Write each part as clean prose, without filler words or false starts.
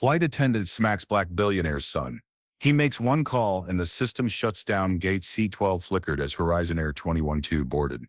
Flight attendant smacks black billionaire's son. He makes one call and the system shuts down. Gate C12 flickered as Horizon Air 21-2 boarded.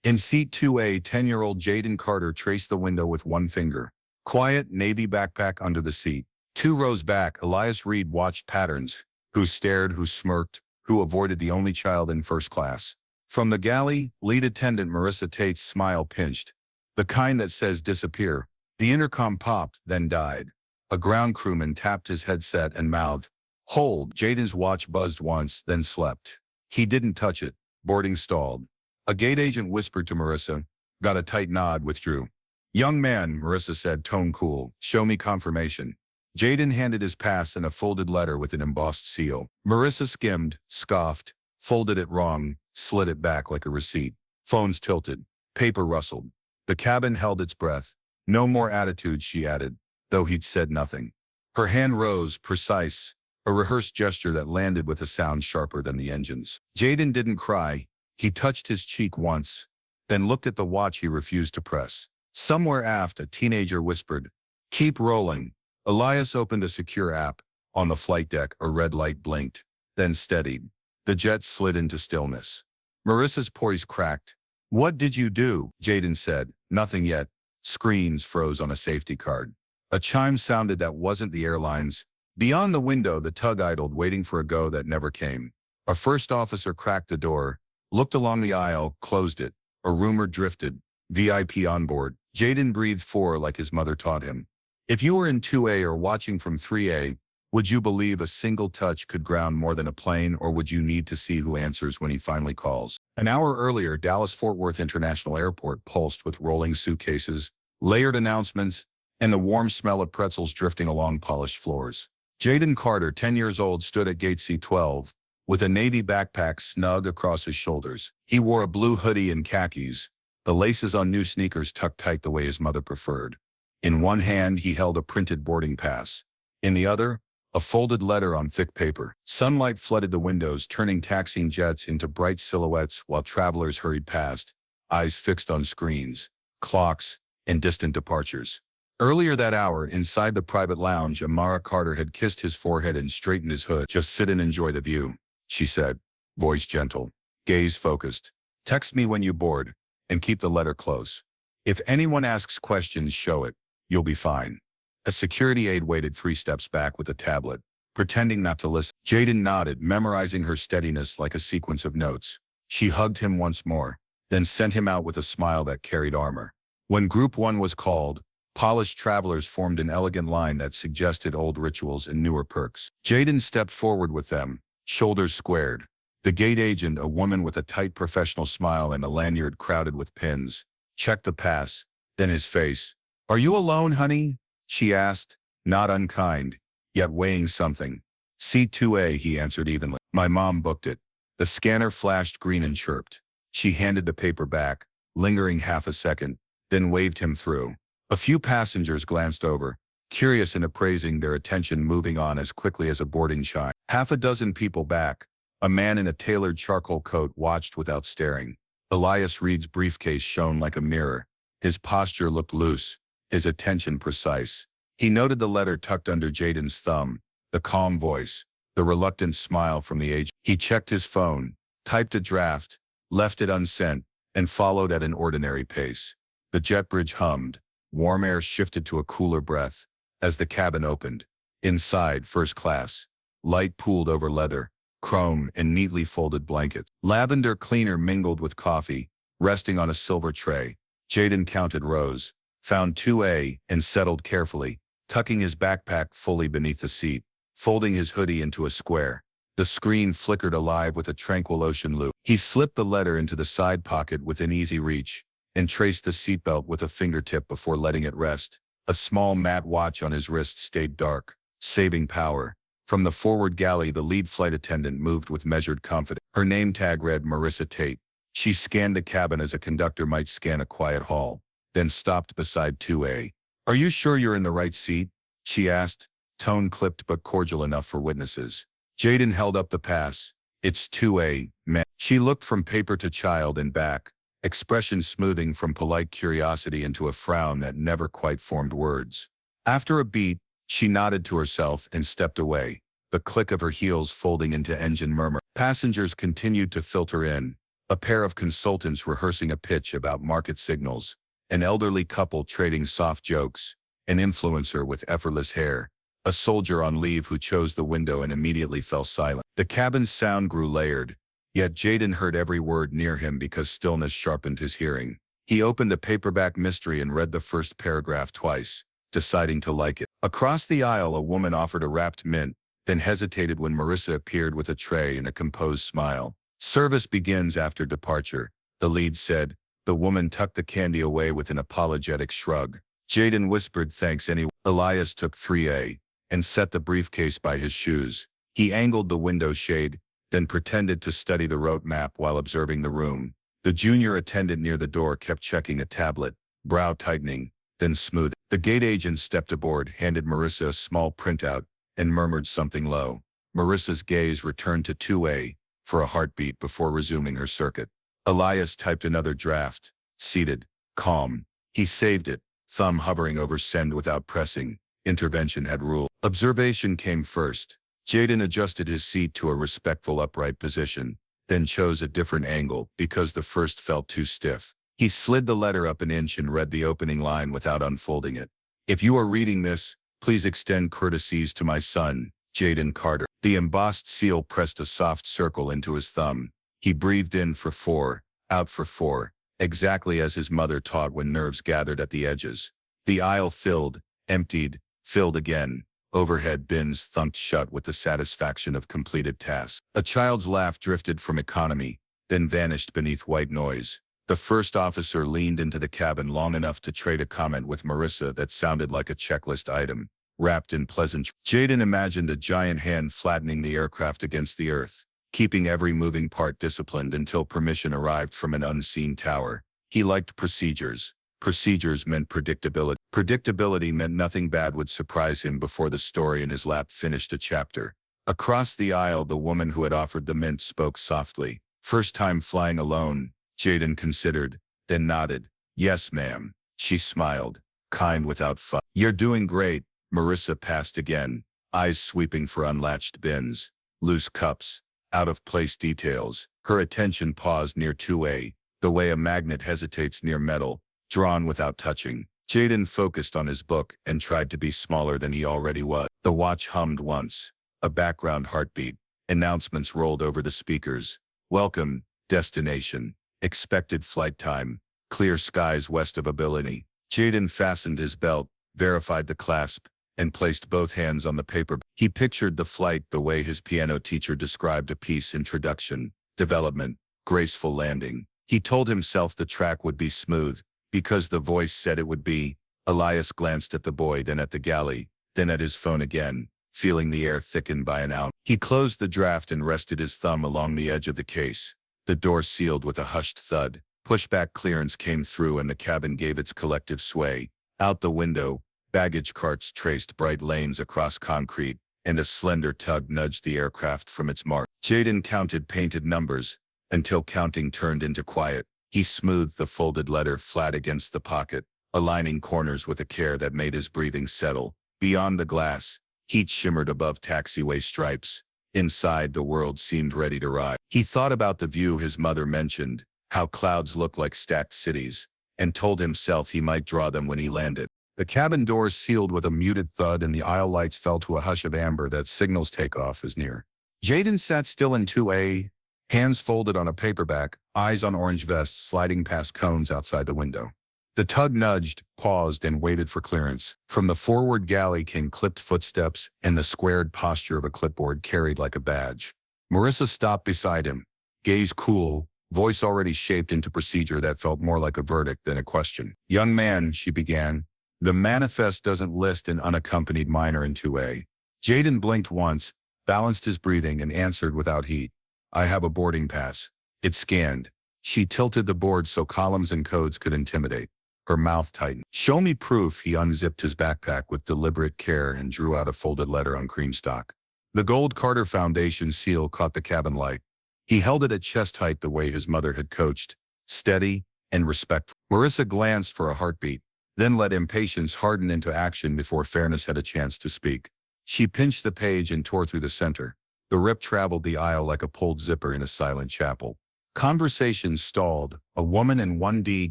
In seat 2A, 10-year-old Jaden Carter traced the window with one finger. Quiet, navy backpack under the seat. 2 rows back, Elias Reed watched patterns. Who stared, who smirked, who avoided the only child in first class. From the galley, lead attendant Marissa Tate's smile pinched. The kind that says disappear. The intercom popped, then died. A ground crewman tapped his headset and mouthed, "Hold." Jaden's watch buzzed once, then slept. He didn't touch it. Boarding stalled. A gate agent whispered to Marissa. Got a tight nod, withdrew. "Young man," Marissa said, tone cool, "show me confirmation." Jaden handed his pass and a folded letter with an embossed seal. Marissa skimmed, scoffed, folded it wrong, slid it back like a receipt. Phones tilted. Paper rustled. The cabin held its breath. No more attitude, she added, though he'd said nothing. Her hand rose, precise, a rehearsed gesture that landed with a sound sharper than the engines. Jaden didn't cry. He touched his cheek once, then looked at the watch he refused to press. Somewhere aft, a teenager whispered, "Keep rolling." Elias opened a secure app. On the flight deck, a red light blinked, then steadied. The jet slid into stillness. Marissa's poise cracked. "What did you do?" Jaden said. "Nothing yet." Screens froze on a safety card. A chime sounded that wasn't the airline's. Beyond the window, the tug idled, waiting for a go that never came. A first officer cracked the door, looked along the aisle, closed it. A rumor drifted. VIP on board. Jaden breathed like his mother taught him. If you were in 2A or watching from 3A, would you believe a single touch could ground more than a plane, or would you need to see who answers when he finally calls? An hour earlier, Dallas-Fort Worth International Airport pulsed with rolling suitcases, layered announcements, and the warm smell of pretzels drifting along polished floors. Jaden Carter, 10 years old, stood at gate C12, with a navy backpack snug across his shoulders. He wore a blue hoodie and khakis, the laces on new sneakers tucked tight the way his mother preferred. In one hand, he held a printed boarding pass. In the other, a folded letter on thick paper. Sunlight flooded the windows, turning taxiing jets into bright silhouettes while travelers hurried past, eyes fixed on screens, clocks, and distant departures. Earlier that hour, inside the private lounge, Amara Carter had kissed his forehead and straightened his hood. "Just sit and enjoy the view," she said, voice gentle, gaze focused. "Text me when you board, and keep the letter close. If anyone asks questions, show it. You'll be fine." A security aide waited 3 steps back with a tablet, pretending not to listen. Jaden nodded, memorizing her steadiness like a sequence of notes. She hugged him once more, then sent him out with a smile that carried armor. When Group 1 was called, polished travelers formed an elegant line that suggested old rituals and newer perks. Jaden stepped forward with them, shoulders squared. The gate agent, a woman with a tight professional smile and a lanyard crowded with pins, checked the pass, then his face. "Are you alone, honey?" she asked, not unkind, yet weighing something. "Seat 2A, he answered evenly. "My mom booked it." The scanner flashed green and chirped. She handed the paper back, lingering half a second, then waved him through. A few passengers glanced over, curious and appraising, their attention moving on as quickly as a boarding chime. Half a dozen people back, a man in a tailored charcoal coat watched without staring. Elias Reed's briefcase shone like a mirror. His posture looked loose, his attention precise. He noted the letter tucked under Jaden's thumb, the calm voice, the reluctant smile from the agent. He checked his phone, typed a draft, left it unsent, and followed at an ordinary pace. The jet bridge hummed. Warm air shifted to a cooler breath as the cabin opened. Inside, first class. Light pooled over leather, chrome, and neatly folded blankets. Lavender cleaner mingled with coffee, resting on a silver tray. Jaden counted rows, found 2A, and settled carefully, tucking his backpack fully beneath the seat, folding his hoodie into a square. The screen flickered alive with a tranquil ocean loop. He slipped the letter into the side pocket within easy reach, and traced the seatbelt with a fingertip before letting it rest. A small matte watch on his wrist stayed dark, saving power. From the forward galley, the lead flight attendant moved with measured confidence. Her name tag read Marissa Tate. She scanned the cabin as a conductor might scan a quiet hall, then stopped beside 2A. "Are you sure you're in the right seat?" she asked, tone clipped but cordial enough for witnesses. Jaden held up the pass. "It's 2A, man." She looked from paper to child and back, expression smoothing from polite curiosity into a frown that never quite formed words. After a beat, She nodded to herself and stepped away, the click of her heels folding into engine murmur. Passengers continued to filter in, a pair of consultants rehearsing a pitch about market signals, an elderly couple trading soft jokes, an influencer with effortless hair, a soldier on leave who chose the window and immediately fell silent. The cabin's sound grew layered, yet Jaden heard every word near him because stillness sharpened his hearing. He opened a paperback mystery and read the first paragraph twice, deciding to like it. Across the aisle, a woman offered a wrapped mint, then hesitated when Marissa appeared with a tray and a composed smile. "Service begins after departure," the lead said. The woman tucked the candy away with an apologetic shrug. Jaden whispered thanks anyway. Elias took 3A and set the briefcase by his shoes. He angled the window shade, then pretended to study the route map while observing the room. The junior attendant near the door kept checking a tablet, brow tightening, then smoothing. The gate agent stepped aboard, handed Marissa a small printout, and murmured something low. Marissa's gaze returned to 2A for a heartbeat before resuming her circuit. Elias typed another draft, seated, calm. He saved it, thumb hovering over send without pressing. Intervention had ruled. Observation came first. Jaden adjusted his seat to a respectful upright position, then chose a different angle because the first felt too stiff. He slid the letter up an inch and read the opening line without unfolding it. "If you are reading this, please extend courtesies to my son, Jaden Carter." The embossed seal pressed a soft circle into his thumb. He breathed in for 4, out for 4, exactly as his mother taught when nerves gathered at the edges. The aisle filled, emptied, filled again. Overhead bins thunked shut with the satisfaction of completed tasks. A child's laugh drifted from economy, then vanished beneath white noise. The first officer leaned into the cabin long enough to trade a comment with Marissa that sounded like a checklist item, wrapped in pleasantry. Jaden imagined a giant hand flattening the aircraft against the earth, keeping every moving part disciplined until permission arrived from an unseen tower. He liked procedures. Procedures meant predictability. Predictability meant nothing bad would surprise him before the story in his lap finished a chapter. Across the aisle, the woman who had offered the mint spoke softly. "First time flying alone," Jaden considered, then nodded. "Yes, ma'am." She smiled, kind without fuss. "You're doing great." Marissa passed again, eyes sweeping for unlatched bins, loose cups, out-of-place details. Her attention paused near 2A, the way a magnet hesitates near metal, drawn without touching. Jaden focused on his book and tried to be smaller than he already was. The watch hummed once, a background heartbeat. Announcements rolled over the speakers. "Welcome, destination, expected flight time, clear skies west of Ability." Jaden fastened his belt, verified the clasp, and placed both hands on the paper. He pictured the flight the way his piano teacher described a piece: introduction, development, graceful landing. He told himself the track would be smooth, because the voice said it would be. Elias glanced at the boy, then at the galley, then at his phone again, feeling the air thicken by an ounce. He closed the draft and rested his thumb along the edge of the case. The door sealed with a hushed thud. Pushback clearance came through and the cabin gave its collective sway. Out the window, baggage carts traced bright lanes across concrete, and a slender tug nudged the aircraft from its mark. Jaden counted painted numbers, until counting turned into quiet. He smoothed the folded letter flat against the pocket, aligning corners with a care that made his breathing settle. Beyond the glass, heat shimmered above taxiway stripes. Inside, the world seemed ready to rise. He thought about the view his mother mentioned, how clouds look like stacked cities, and told himself he might draw them when he landed. The cabin doors sealed with a muted thud and the aisle lights fell to a hush of amber that signals takeoff is near. Jaden sat still in 2A, hands folded on a paperback, eyes on orange vests sliding past cones outside the window. The tug nudged, paused, and waited for clearance. From the forward galley came clipped footsteps and the squared posture of a clipboard carried like a badge. Marissa stopped beside him, gaze cool, voice already shaped into procedure that felt more like a verdict than a question. "Young man," she began, "the manifest doesn't list an unaccompanied minor in 2A. Jaden blinked once, balanced his breathing, and answered without heat. "I have a boarding pass." It scanned. She tilted the board so columns and codes could intimidate. Her mouth tightened. "Show me proof." He unzipped his backpack with deliberate care and drew out a folded letter on cream stock. The gold Carter Foundation seal caught the cabin light. He held it at chest height the way his mother had coached, steady and respectful. Marissa glanced for a heartbeat, then let impatience harden into action before fairness had a chance to speak. She pinched the page and tore through the center. The rip traveled the aisle like a pulled zipper in a silent chapel. Conversation stalled. A woman in 1D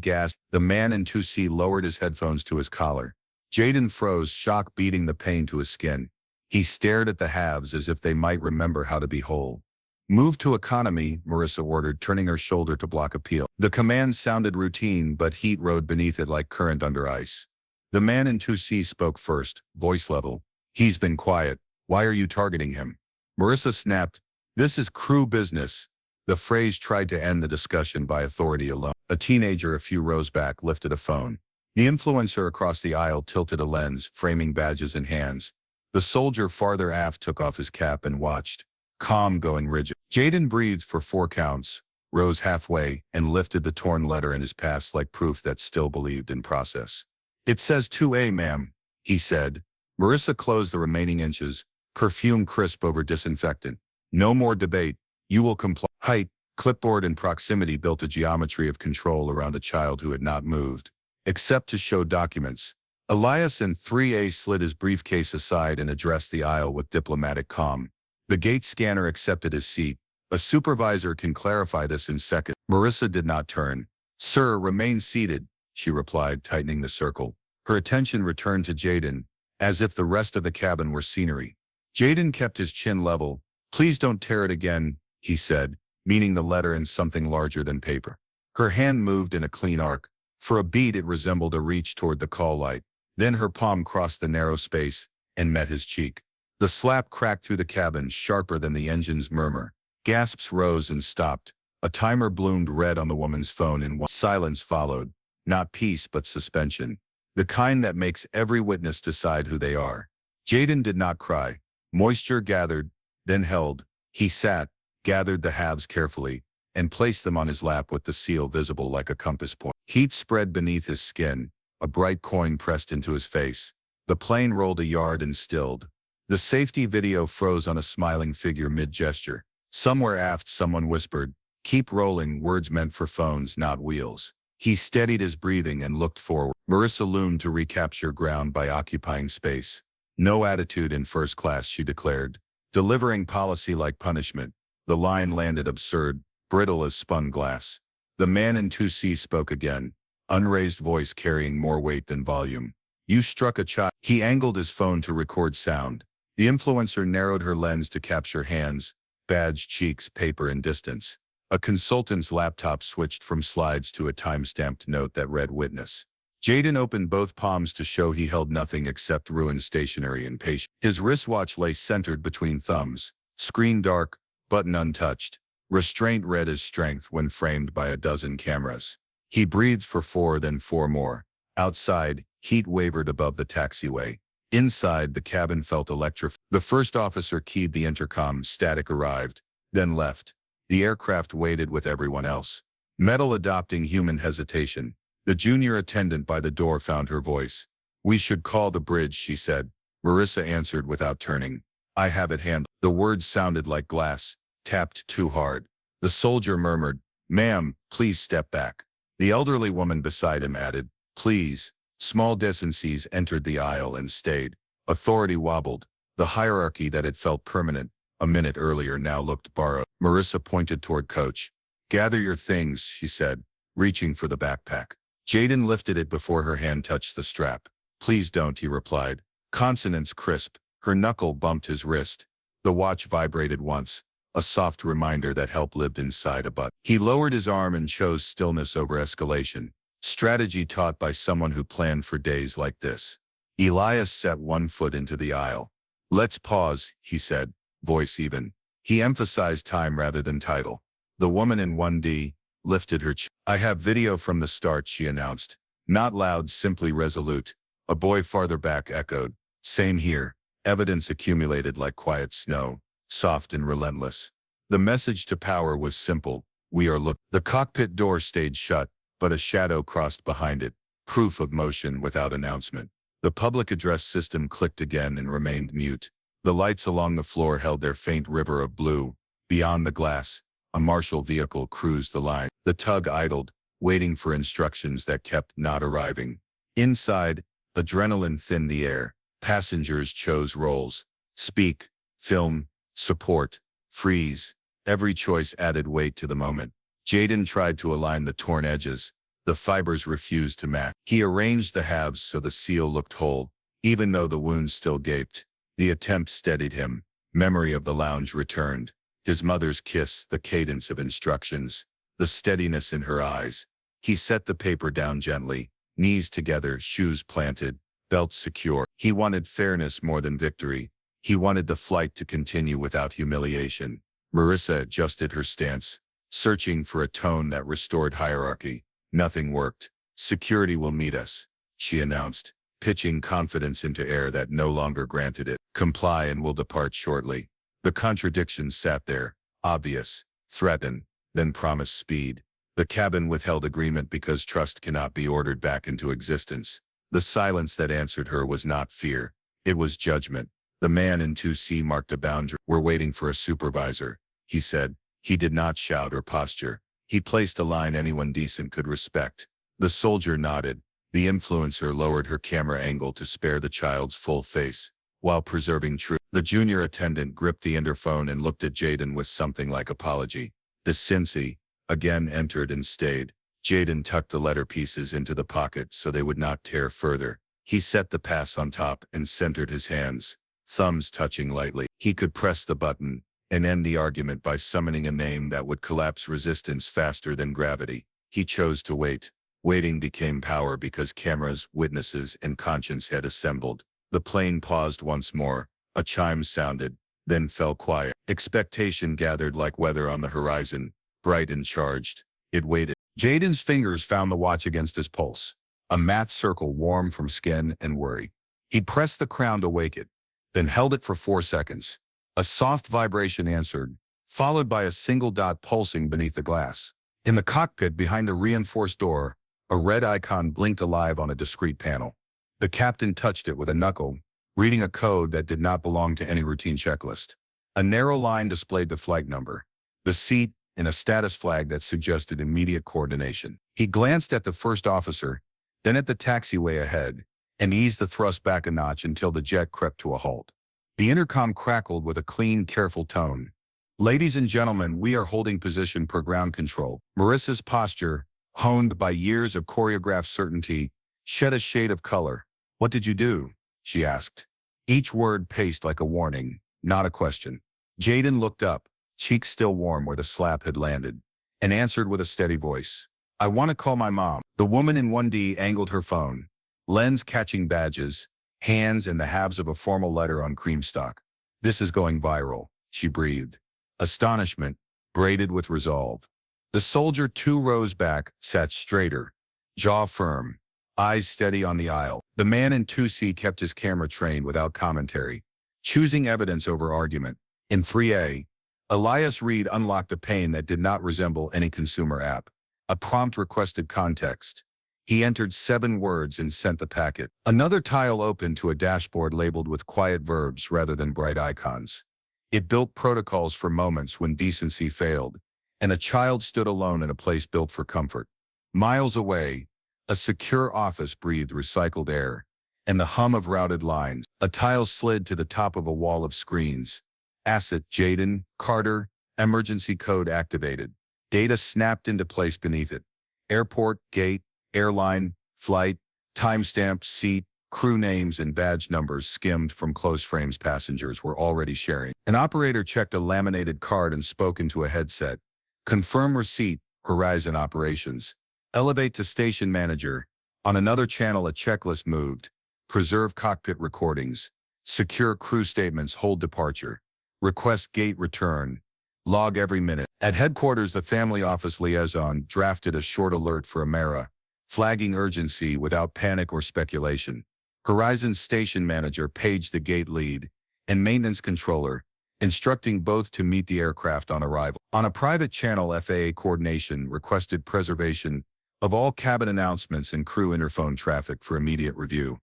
gasped. The man in 2C lowered his headphones to his collar. Jaden froze, shock beating the pain to his skin. He stared at the halves as if they might remember how to be whole. "Move to economy," Marissa ordered, turning her shoulder to block appeal. The command sounded routine, but heat rode beneath it like current under ice. The man in 2C spoke first, voice level. "He's been quiet. Why are you targeting him?" Marissa snapped. "This is crew business." The phrase tried to end the discussion by authority alone. A teenager a few rows back lifted a phone. The influencer across the aisle tilted a lens, framing badges in hands. The soldier farther aft took off his cap and watched, calm, going rigid. Jaden breathed for 4 counts, rose halfway, and lifted the torn letter in his pass like proof that still believed in process. "It says 2A, ma'am," he said. Marissa closed the remaining inches, perfume crisp over disinfectant. "No more debate. You will comply." Height, clipboard, and proximity built a geometry of control around a child who had not moved, except to show documents. Elias in 3A slid his briefcase aside and addressed the aisle with diplomatic calm. The gate scanner accepted his seat. "A supervisor can clarify this in seconds." Marissa did not turn. "Sir, remain seated," she replied, tightening the circle. Her attention returned to Jaden, as if the rest of the cabin were scenery. Jaden kept his chin level. "Please don't tear it again," he said, meaning the letter in something larger than paper. Her hand moved in a clean arc. For a beat it resembled a reach toward the call light. Then her palm crossed the narrow space and met his cheek. The slap cracked through the cabin, sharper than the engine's murmur. Gasps rose and stopped. A timer bloomed red on the woman's phone and silence followed. Not peace, but suspension. The kind that makes every witness decide who they are. Jaden did not cry. Moisture gathered, then held. He sat, gathered the halves carefully, and placed them on his lap with the seal visible like a compass point. Heat spread beneath his skin. A bright coin pressed into his face. The plane rolled a yard and stilled. The safety video froze on a smiling figure mid-gesture. Somewhere aft someone whispered, "Keep rolling," words meant for phones, not wheels. He steadied his breathing and looked forward. Marissa loomed to recapture ground by occupying space. "No attitude in first class," she declared. "Delivering policy like punishment." The line landed absurd, brittle as spun glass. The man in 2C spoke again, unraised voice carrying more weight than volume. "You struck a child." He angled his phone to record sound. The influencer narrowed her lens to capture hands, badge, cheeks, paper, and distance. A consultant's laptop switched from slides to a time-stamped note that read "Witness." Jaden opened both palms to show he held nothing except ruined stationery and patience. His wristwatch lay centered between thumbs, screen dark, button untouched. Restraint read as strength when framed by a dozen cameras. He breathed for 4, then 4 more. Outside, heat wavered above the taxiway. Inside, the cabin felt electrified. The first officer keyed the intercom. Static arrived, then left. The aircraft waited with everyone else. Metal adopting human hesitation. The junior attendant by the door found her voice. "We should call the bridge," she said. Marissa answered without turning. "I have it handled." The words sounded like glass, tapped too hard. The soldier murmured, "Ma'am, please step back." The elderly woman beside him added, "Please." Small decencies entered the aisle and stayed. Authority wobbled. The hierarchy that had felt permanent a minute earlier now looked borrowed. Marissa pointed toward Coach. "Gather your things," she said, reaching for the backpack. Jaden lifted it before her hand touched the strap. "Please don't," he replied. Consonants crisp. Her knuckle bumped his wrist. The watch vibrated once, a soft reminder that help lived inside a button. He lowered his arm and chose stillness over escalation. Strategy taught by someone who planned for days like this. Elias set one foot into the aisle. "Let's pause," he said, voice even. He emphasized time rather than title. The woman in 1D lifted her chin. "I have video from the start," she announced. Not loud, simply resolute. A boy farther back echoed, "Same here." Evidence accumulated like quiet snow, soft and relentless. The message to power was simple. "We are looking." The cockpit door stayed shut, but a shadow crossed behind it, proof of motion without announcement. The public address system clicked again and remained mute. The lights along the floor held their faint river of blue. Beyond the glass, a marshal vehicle cruised the line. The tug idled, waiting for instructions that kept not arriving. Inside, adrenaline thinned the air. Passengers chose roles. Speak, film, support, freeze. Every choice added weight to the moment. Jaden tried to align the torn edges. The fibers refused to match. He arranged the halves so the seal looked whole, even though the wound still gaped. The attempt steadied him. Memory of the lounge returned. His mother's kiss, the cadence of instructions, the steadiness in her eyes. He set the paper down gently, knees together, shoes planted, belt secure. He wanted fairness more than victory. He wanted the flight to continue without humiliation. Marissa adjusted her stance, searching for a tone that restored hierarchy. Nothing worked. Security will meet us, she announced, pitching confidence into air that no longer granted it. Comply and we'll depart shortly. The contradictions sat there, obvious, threatened, then promised speed. The cabin withheld agreement because trust cannot be ordered back into existence. The silence that answered her was not fear. It was judgment. The man in 2C marked a boundary. We're waiting for a supervisor, he said. He did not shout or posture. He placed a line anyone decent could respect. The soldier nodded. The influencer lowered her camera angle to spare the child's full face, while preserving truth. The junior attendant gripped the interphone and looked at Jaden with something like apology. The Cincy again entered and stayed. Jaden tucked the letter pieces into the pocket so they would not tear further. He set the pass on top and centered his hands, thumbs touching lightly. He could press the button and end the argument by summoning a name that would collapse resistance faster than gravity. He chose to wait. Waiting became power because cameras, witnesses, and conscience had assembled. The plane paused once more. A chime sounded, then fell quiet. Expectation gathered like weather on the horizon, bright and charged. It waited. Jaden's fingers found the watch against his pulse, a matte circle warm from skin and worry. He pressed the crown to wake it, then held it for 4 seconds. A soft vibration answered, followed by a single dot pulsing beneath the glass. In the cockpit behind the reinforced door, a red icon blinked alive on a discrete panel. The captain touched it with a knuckle, reading a code that did not belong to any routine checklist. A narrow line displayed the flight number, the seat, and a status flag that suggested immediate coordination. He glanced at the first officer, then at the taxiway ahead, and eased the thrust back a notch until the jet crept to a halt. The intercom crackled with a clean, careful tone. Ladies and gentlemen, we are holding position per ground control. Marissa's posture, honed by years of choreographed certainty, shed a shade of color. What did you do? She asked. Each word paced like a warning, not a question. Jaden looked up, cheeks still warm where the slap had landed, and answered with a steady voice. I want to call my mom. The woman in 1D angled her phone, lens catching badges, hands and the halves of a formal letter on cream stock. This is going viral, she breathed. Astonishment, braided with resolve. The soldier 2 rows back, sat straighter, jaw firm, eyes steady on the aisle. The man in 2C kept his camera trained without commentary, choosing evidence over argument. In 3A, Elias Reed unlocked a pane that did not resemble any consumer app. A prompt requested context. He entered 7 words and sent the packet. Another tile opened to a dashboard labeled with quiet verbs rather than bright icons. It built protocols for moments when decency failed, and a child stood alone in a place built for comfort. Miles away, a secure office breathed recycled air, and the hum of routed lines. A tile slid to the top of a wall of screens. Asset Jaden, Carter, emergency code activated. Data snapped into place beneath it. Airport, gate, airline, flight, timestamp, seat, crew names and badge numbers skimmed from close frames passengers were already sharing. An operator checked a laminated card and spoke into a headset. Confirm receipt, Horizon Operations. Elevate to station manager. On another channel a checklist moved. Preserve cockpit recordings. Secure crew statements, hold departure. Request gate return. Log every minute. At headquarters the family office liaison drafted a short alert for Amara, flagging urgency without panic or speculation. Horizon's station manager paged the gate lead and maintenance controller, instructing both to meet the aircraft on arrival. On a private channel FAA coordination requested preservation of all cabin announcements and crew interphone traffic for immediate review.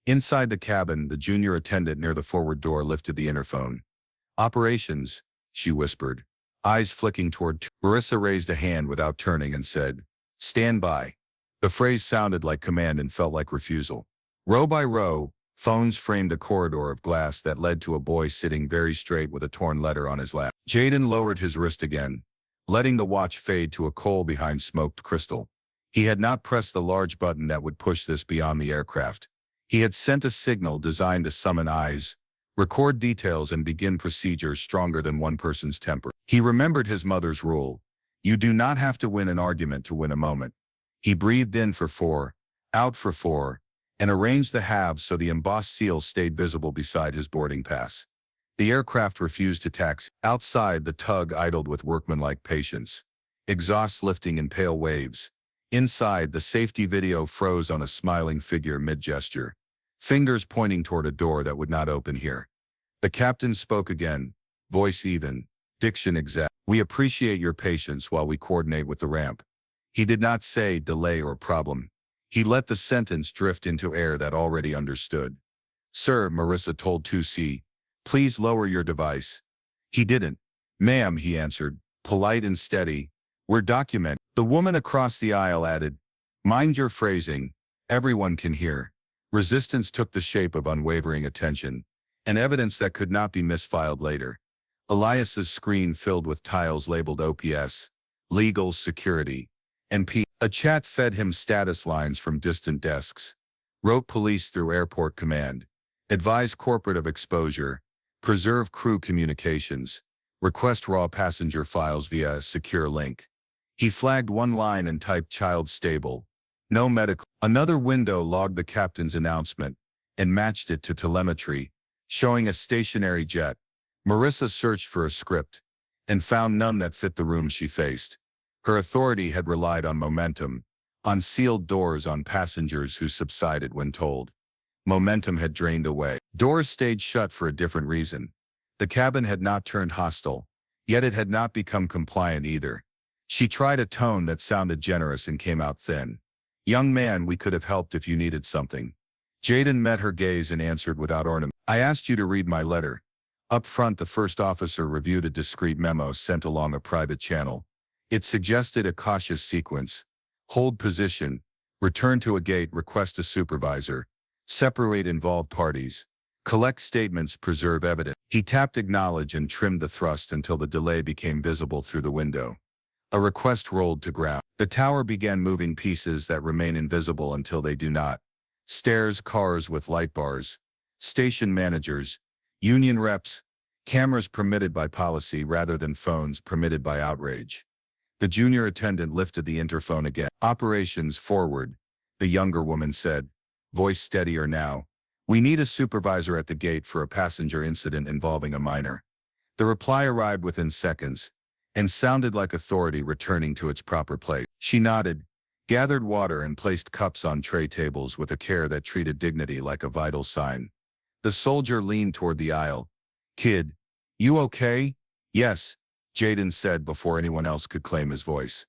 Inside the cabin, the junior attendant near the forward door lifted the interphone. Operations, she whispered, eyes flicking toward. Marissa raised a hand without turning and said, stand by. The phrase sounded like command and felt like refusal. Row by row, phones framed a corridor of glass that led to a boy sitting very straight with a torn letter on his lap. Jaden lowered his wrist again, letting the watch fade to a coal behind smoked crystal. He had not pressed the large button that would push this beyond the aircraft. He had sent a signal designed to summon eyes, record details, and begin procedures stronger than one person's temper. He remembered his mother's rule: you do not have to win an argument to win a moment. He breathed in for 4, out for 4, and arranged the halves so the embossed seal stayed visible beside his boarding pass. The aircraft refused to taxi. Outside, the tug idled with workmanlike patience, exhaust lifting in pale waves. Inside, the safety video froze on a smiling figure mid-gesture, fingers pointing toward a door that would not open here. The captain spoke again, voice even, diction exact. "We appreciate your patience while we coordinate with the ramp." He did not say delay or problem. He let the sentence drift into air that already understood. "Sir," Marissa told 2C, "please lower your device." He didn't. "Ma'am," he answered, polite and steady. "We're documenting." The woman across the aisle added, "Mind your phrasing. Everyone can hear." Resistance took the shape of unwavering attention, and evidence that could not be misfiled later. Elias's screen filled with tiles labeled OPS, legal, security, and P. A chat fed him status lines from distant desks. Wrote police through airport command. Advise corporate of exposure. Preserve crew communications. Request raw passenger files via a secure link. He flagged one line and typed child stable. No medical. Another window logged the captain's announcement and matched it to telemetry, showing a stationary jet. Marissa searched for a script and found none that fit the room she faced. Her authority had relied on momentum, on sealed doors, on passengers who subsided when told. Momentum had drained away. Doors stayed shut for a different reason. The cabin had not turned hostile, yet it had not become compliant either. She tried a tone that sounded generous and came out thin. "Young man, we could have helped if you needed something." Jaden met her gaze and answered without ornament. "I asked you to read my letter." Up front, the first officer reviewed a discreet memo sent along a private channel. It suggested a cautious sequence: hold position, return to a gate, request a supervisor, separate involved parties, collect statements, preserve evidence. He tapped acknowledge and trimmed the thrust until the delay became visible through the window. A request rolled to ground. The tower began moving, pieces that remain invisible until they do not. Stairs, cars with light bars, station managers, union reps, cameras permitted by policy rather than phones permitted by outrage. The junior attendant lifted the interphone again. "Operations forward," the younger woman said, voice steadier now. "We need a supervisor at the gate for a passenger incident involving a minor." The reply arrived within seconds and sounded like authority returning to its proper place. She nodded, gathered water, and placed cups on tray tables with a care that treated dignity like a vital sign. The soldier leaned toward the aisle. "Kid, you okay?" "Yes," Jaden said before anyone else could claim his voice.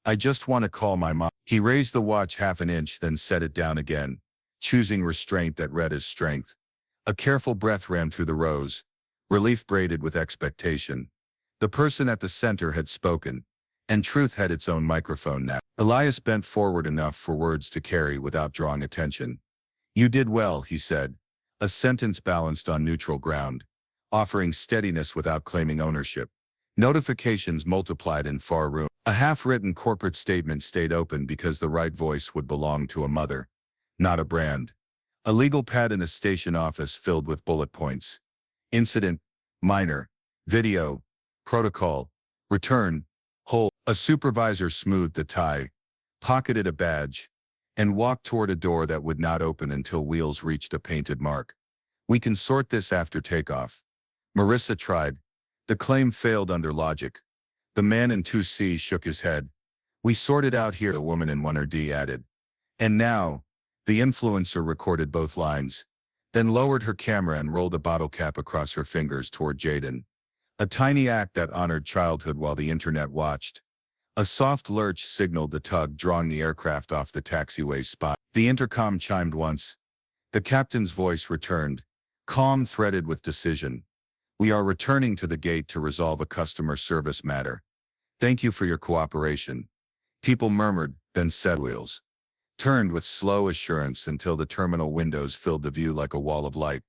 "I just want to call my mom." He raised the watch half an inch, then set it down again, choosing restraint that read as strength. A careful breath ran through the rows, relief braided with expectation. The person at the center had spoken, and truth had its own microphone now. Elias bent forward enough for words to carry without drawing attention. "You did well," he said, a sentence balanced on neutral ground, offering steadiness without claiming ownership. Notifications multiplied in far room. A half-written corporate statement stayed open because the right voice would belong to a mother, not a brand. A legal pad in a station office filled with bullet points. Incident, minor, video, protocol, return, hold. A supervisor smoothed a tie, pocketed a badge, and walked toward a door that would not open until wheels reached a painted mark. "We can sort this after takeoff." Marissa tried. The claim failed under logic. The man in 2C shook his head. "We sorted out here," the woman in 1D added. "And now," the influencer recorded both lines, then lowered her camera and rolled a bottle cap across her fingers toward Jaden. A tiny act that honored childhood while the internet watched. A soft lurch signaled the tug, drawing the aircraft off the taxiway spot. The intercom chimed once. The captain's voice returned, calm, threaded with decision. "We are returning to the gate to resolve a customer service matter. Thank you for your cooperation." People murmured, then said wheels. turned with slow assurance until the terminal windows filled the view like a wall of light.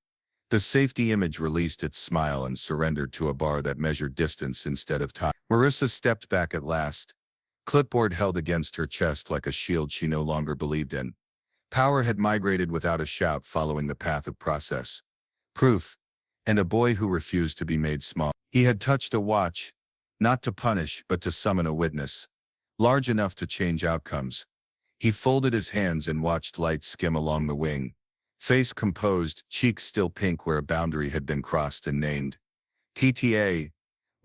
The safety image released its smile and surrendered to a bar that measured distance instead of time. Marissa stepped back at last, clipboard held against her chest like a shield she no longer believed in. Power had migrated without a shout following the path of process, proof, and a boy who refused to be made small. He had touched a watch, not to punish but to summon a witness, large enough to change outcomes. He folded his hands and watched light skim along the wing, face composed, cheeks still pink where a boundary had been crossed and named. PTA,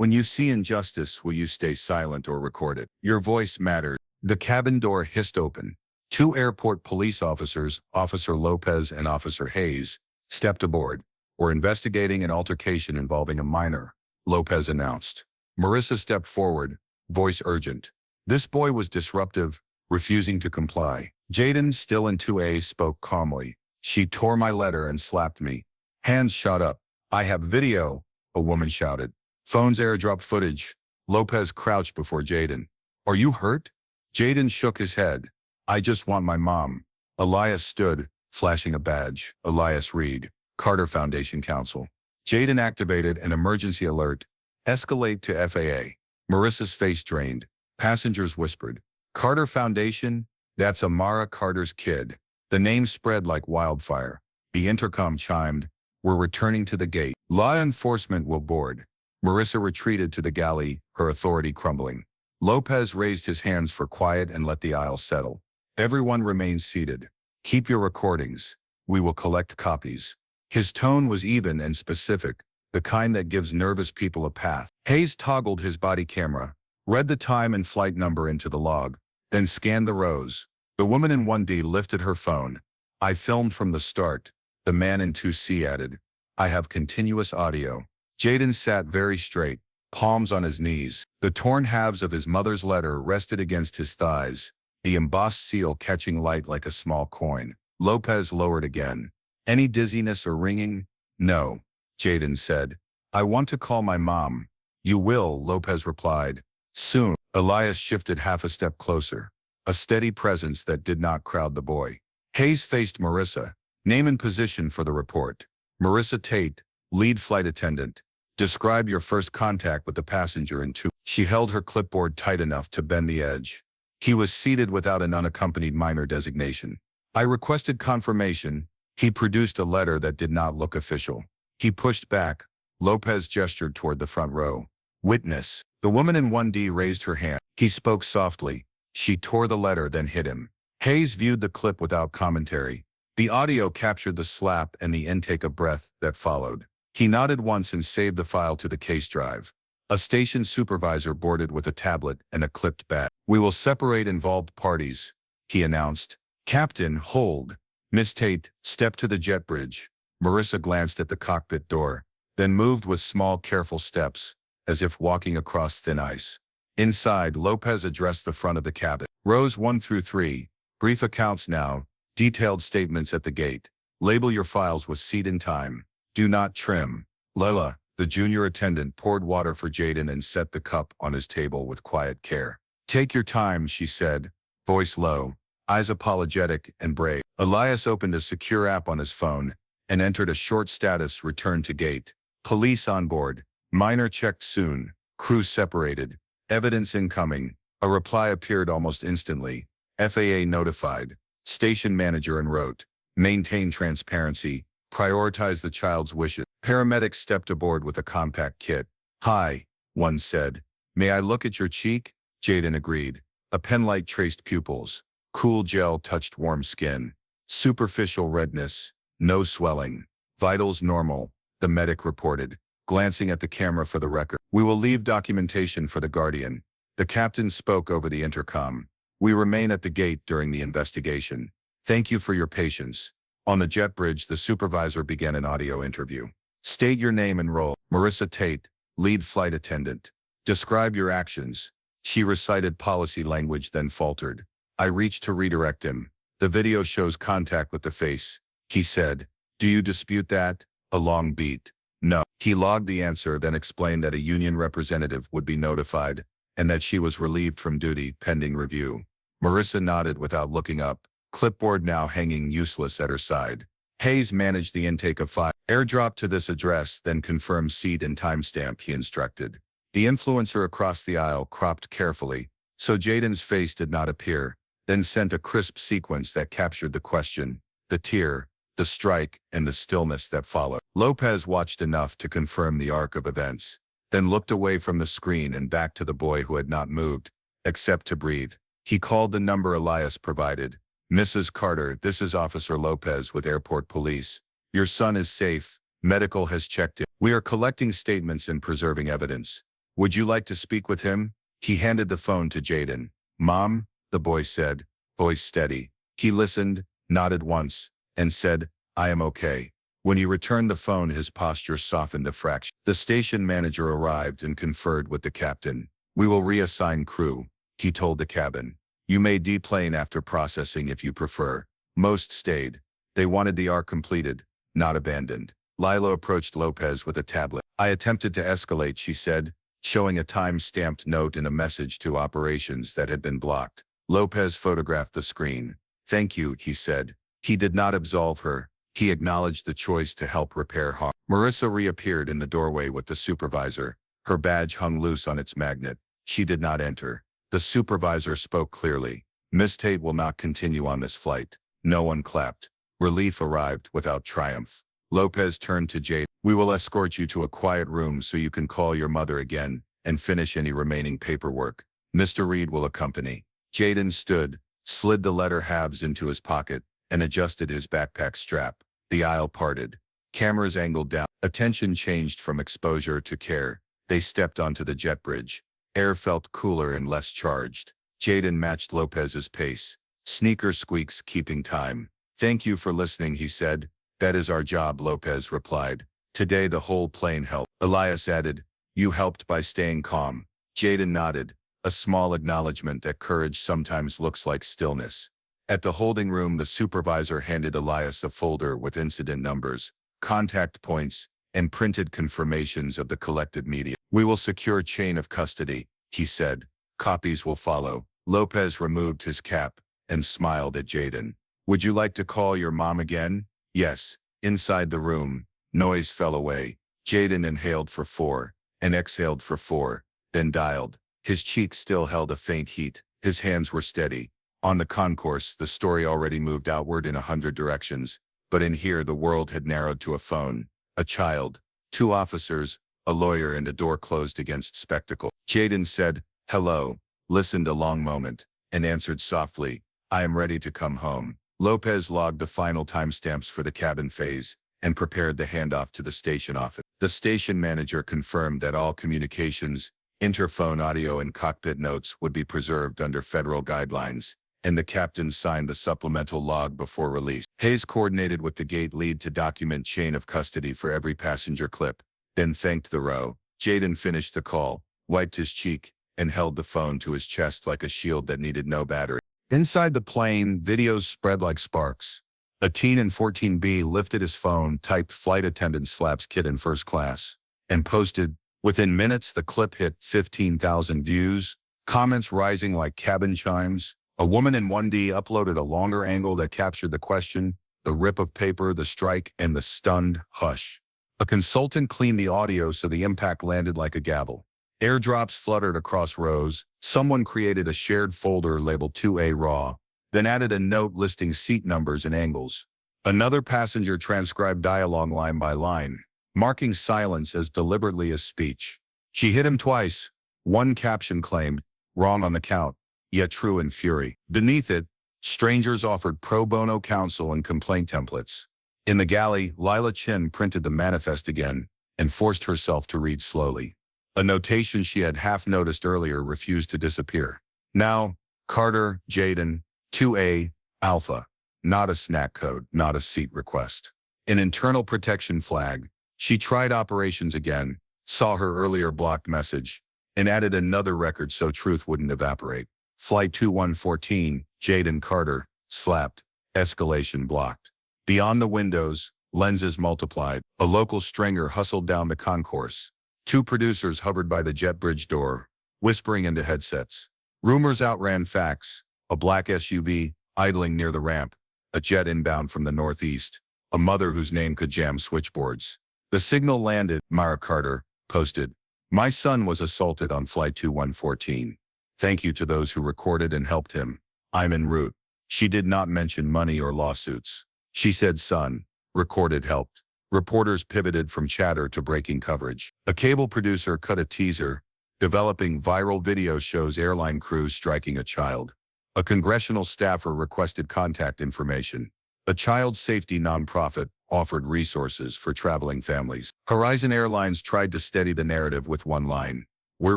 when you see injustice, will you stay silent or record it? Your voice mattered. The cabin door hissed open. Two airport police officers, Officer Lopez and Officer Hayes, stepped aboard. We're investigating an altercation involving a minor, Lopez announced. Marissa stepped forward, voice urgent. This boy was disruptive, refusing to comply. Jaden, still in 2A, spoke calmly. She tore my letter and slapped me. Hands shot up. I have video, a woman shouted. Phone's airdrop footage. Lopez crouched before Jaden. Are you hurt? Jaden shook his head. I just want my mom. Elias stood, flashing a badge. Elias Reed, Carter Foundation Counsel. Jaden activated an emergency alert. Escalate to FAA. Marissa's face drained. Passengers whispered. Carter Foundation? That's Amara Carter's kid. The name spread like wildfire. The intercom chimed. We're returning to the gate. Law enforcement will board. Marissa retreated to the galley, her authority crumbling. Lopez raised his hands for quiet and let the aisle settle. Everyone remains seated. Keep your recordings. We will collect copies. His tone was even and specific, the kind that gives nervous people a path. Hayes toggled his body camera, read the time and flight number into the log, then scanned the rows. The woman in 1D lifted her phone. I filmed from the start. The man in 2C added. I have continuous audio. Jaden sat very straight, palms on his knees. The torn halves of his mother's letter rested against his thighs, the embossed seal catching light like a small coin. Lopez lowered again. Any dizziness or ringing? No, Jaden said. I want to call my mom. You will, Lopez replied. Soon. Elias shifted half a step closer, a steady presence that did not crowd the boy. Hayes faced Marissa. Name and position for the report. Marissa Tate, lead flight attendant. Describe your first contact with the passenger in 2. She held her clipboard tight enough to bend the edge. He was seated without an unaccompanied minor designation. I requested confirmation. He produced a letter that did not look official. He pushed back. Lopez gestured toward the front row. Witness. The woman in 1D raised her hand. He spoke softly. She tore the letter, then hit him. Hayes viewed the clip without commentary. The audio captured the slap and the intake of breath that followed. He nodded once and saved the file to the case drive. A station supervisor boarded with a tablet and a clipped bag. We will separate involved parties, he announced. Captain, hold. Miss Tate, step to the jet bridge. Marissa glanced at the cockpit door, then moved with small, careful steps, as if walking across thin ice. Inside, Lopez addressed the front of the cabin. Rows 1 through 3, brief accounts now, detailed statements at the gate. Label your files with seat and time. Do not trim. Lela, the junior attendant, poured water for Jaden and set the cup on his table with quiet care. Take your time, she said, voice low, eyes apologetic and brave. Elias opened a secure app on his phone and entered a short status return to gate. Police on board. Minor checked soon. Crew separated. Evidence incoming. A reply appeared almost instantly. FAA notified. Station manager en route. Maintain transparency. Prioritize the child's wishes. Paramedics stepped aboard with a compact kit. Hi, one said. May I look at your cheek? Jaden agreed. A penlight traced pupils. Cool gel touched warm skin. Superficial redness. No swelling. Vitals normal, the medic reported, glancing at the camera for the record. We will leave documentation for the guardian. The captain spoke over the intercom. We remain at the gate during the investigation. Thank you for your patience. On the jet bridge, the supervisor began an audio interview. State your name and role. Marissa Tate, lead flight attendant. Describe your actions. She recited policy language, then faltered. I reached to redirect him. The video shows contact with the face. He said, do you dispute that? A long beat. No. He logged the answer, then explained that a union representative would be notified and that she was relieved from duty pending review. Marissa nodded without looking up. clipboard now hanging useless at her side. Hayes managed the intake of file. Airdrop to this address, then confirm seat and timestamp, he instructed. The influencer across the aisle cropped carefully, so Jaden's face did not appear, then sent a crisp sequence that captured the question, the tear, the strike, and the stillness that followed. Lopez watched enough to confirm the arc of events, then looked away from the screen and back to the boy who had not moved, except to breathe. He called the number Elias provided. Mrs. Carter, this is Officer Lopez with Airport Police. Your son is safe. Medical has checked in. We are collecting statements and preserving evidence. Would you like to speak with him? He handed the phone to Jaden. Mom, the boy said, voice steady. He listened, nodded once, and said, I am okay. When he returned the phone, his posture softened a fraction. The station manager arrived and conferred with the captain. We will reassign crew, he told the cabin. You may deplane after processing if you prefer. Most stayed. They wanted the arc completed, not abandoned. Lila approached Lopez with a tablet. I attempted to escalate, she said, showing a time-stamped note in a message to operations that had been blocked. Lopez photographed the screen. Thank you, he said. He did not absolve her. He acknowledged the choice to help repair harm. Marissa reappeared in the doorway with the supervisor. Her badge hung loose on its magnet. She did not enter. The supervisor spoke clearly. Miss Tate will not continue on this flight. No one clapped. Relief arrived without triumph. Lopez turned to Jade. We will escort you to a quiet room so you can call your mother again and finish any remaining paperwork. Mr. Reed will accompany. Jaden stood, slid the letter halves into his pocket, and adjusted his backpack strap. The aisle parted. Cameras angled down. Attention changed from exposure to care. They stepped onto the jet bridge. Air felt cooler and less charged. Jaden matched Lopez's pace. Sneaker squeaks keeping time. Thank you for listening, he said. That is our job, Lopez replied. Today the whole plane helped. Elias added, you helped by staying calm. Jaden nodded, a small acknowledgement that courage sometimes looks like stillness. At the holding room, the supervisor handed Elias a folder with incident numbers, contact points, and printed confirmations of the collected media. We will secure chain of custody, he said. Copies will follow. Lopez removed his cap and smiled at Jaden. Would you like to call your mom again? Yes. Inside the room, noise fell away. Jaden inhaled for 4 and exhaled for 4, then dialed. His cheeks still held a faint heat. His hands were steady. On the concourse, the story already moved outward in 100 directions, but in here the world had narrowed to a phone, a child, 2 officers, a lawyer, and a door closed against spectacle. Jaden said, hello, listened a long moment, and answered softly, I am ready to come home. Lopez logged the final timestamps for the cabin phase and prepared the handoff to the station office. The station manager confirmed that all communications, interphone audio and cockpit notes would be preserved under federal guidelines, and the captain signed the supplemental log before release. Hayes coordinated with the gate lead to document chain of custody for every passenger clip, then thanked the row. Jaden finished the call, wiped his cheek, and held the phone to his chest like a shield that needed no battery. Inside the plane, videos spread like sparks. A teen in 14B lifted his phone, typed flight attendant slaps kid in first class, and posted. Within minutes, the clip hit 15,000 views, comments rising like cabin chimes. A woman in 1D uploaded a longer angle that captured the question, the rip of paper, the strike, and the stunned hush. A consultant cleaned the audio so the impact landed like a gavel. Airdrops fluttered across rows. Someone created a shared folder labeled 2A raw, then added a note listing seat numbers and angles. Another passenger transcribed dialogue line by line, marking silence as deliberately as speech. She hit him twice. One caption claimed, wrong on the count, yet true in fury. Beneath it, strangers offered pro bono counsel and complaint templates. In the galley, Lila Chin printed the manifest again and forced herself to read slowly. A notation she had half noticed earlier refused to disappear. Now, Carter, Jaden, 2A, Alpha. Not a snack code, not a seat request. An internal protection flag. She tried operations again, saw her earlier blocked message, and added another record so truth wouldn't evaporate. Flight 2114, Jaden Carter, slapped, escalation blocked. Beyond the windows, lenses multiplied. A local stringer hustled down the concourse. 2 producers hovered by the jet bridge door, whispering into headsets. Rumors outran facts. A black SUV, idling near the ramp, a jet inbound from the northeast, a mother whose name could jam switchboards. The signal landed, Mara Carter posted. My son was assaulted on Flight 2114. Thank you to those who recorded and helped him. I'm en route. She did not mention money or lawsuits. She said son, recorded helped. Reporters pivoted from chatter to breaking coverage. A cable producer cut a teaser. Developing viral video shows airline crews striking a child. A congressional staffer requested contact information. A child safety nonprofit offered resources for traveling families. Horizon Airlines tried to steady the narrative with one line. We're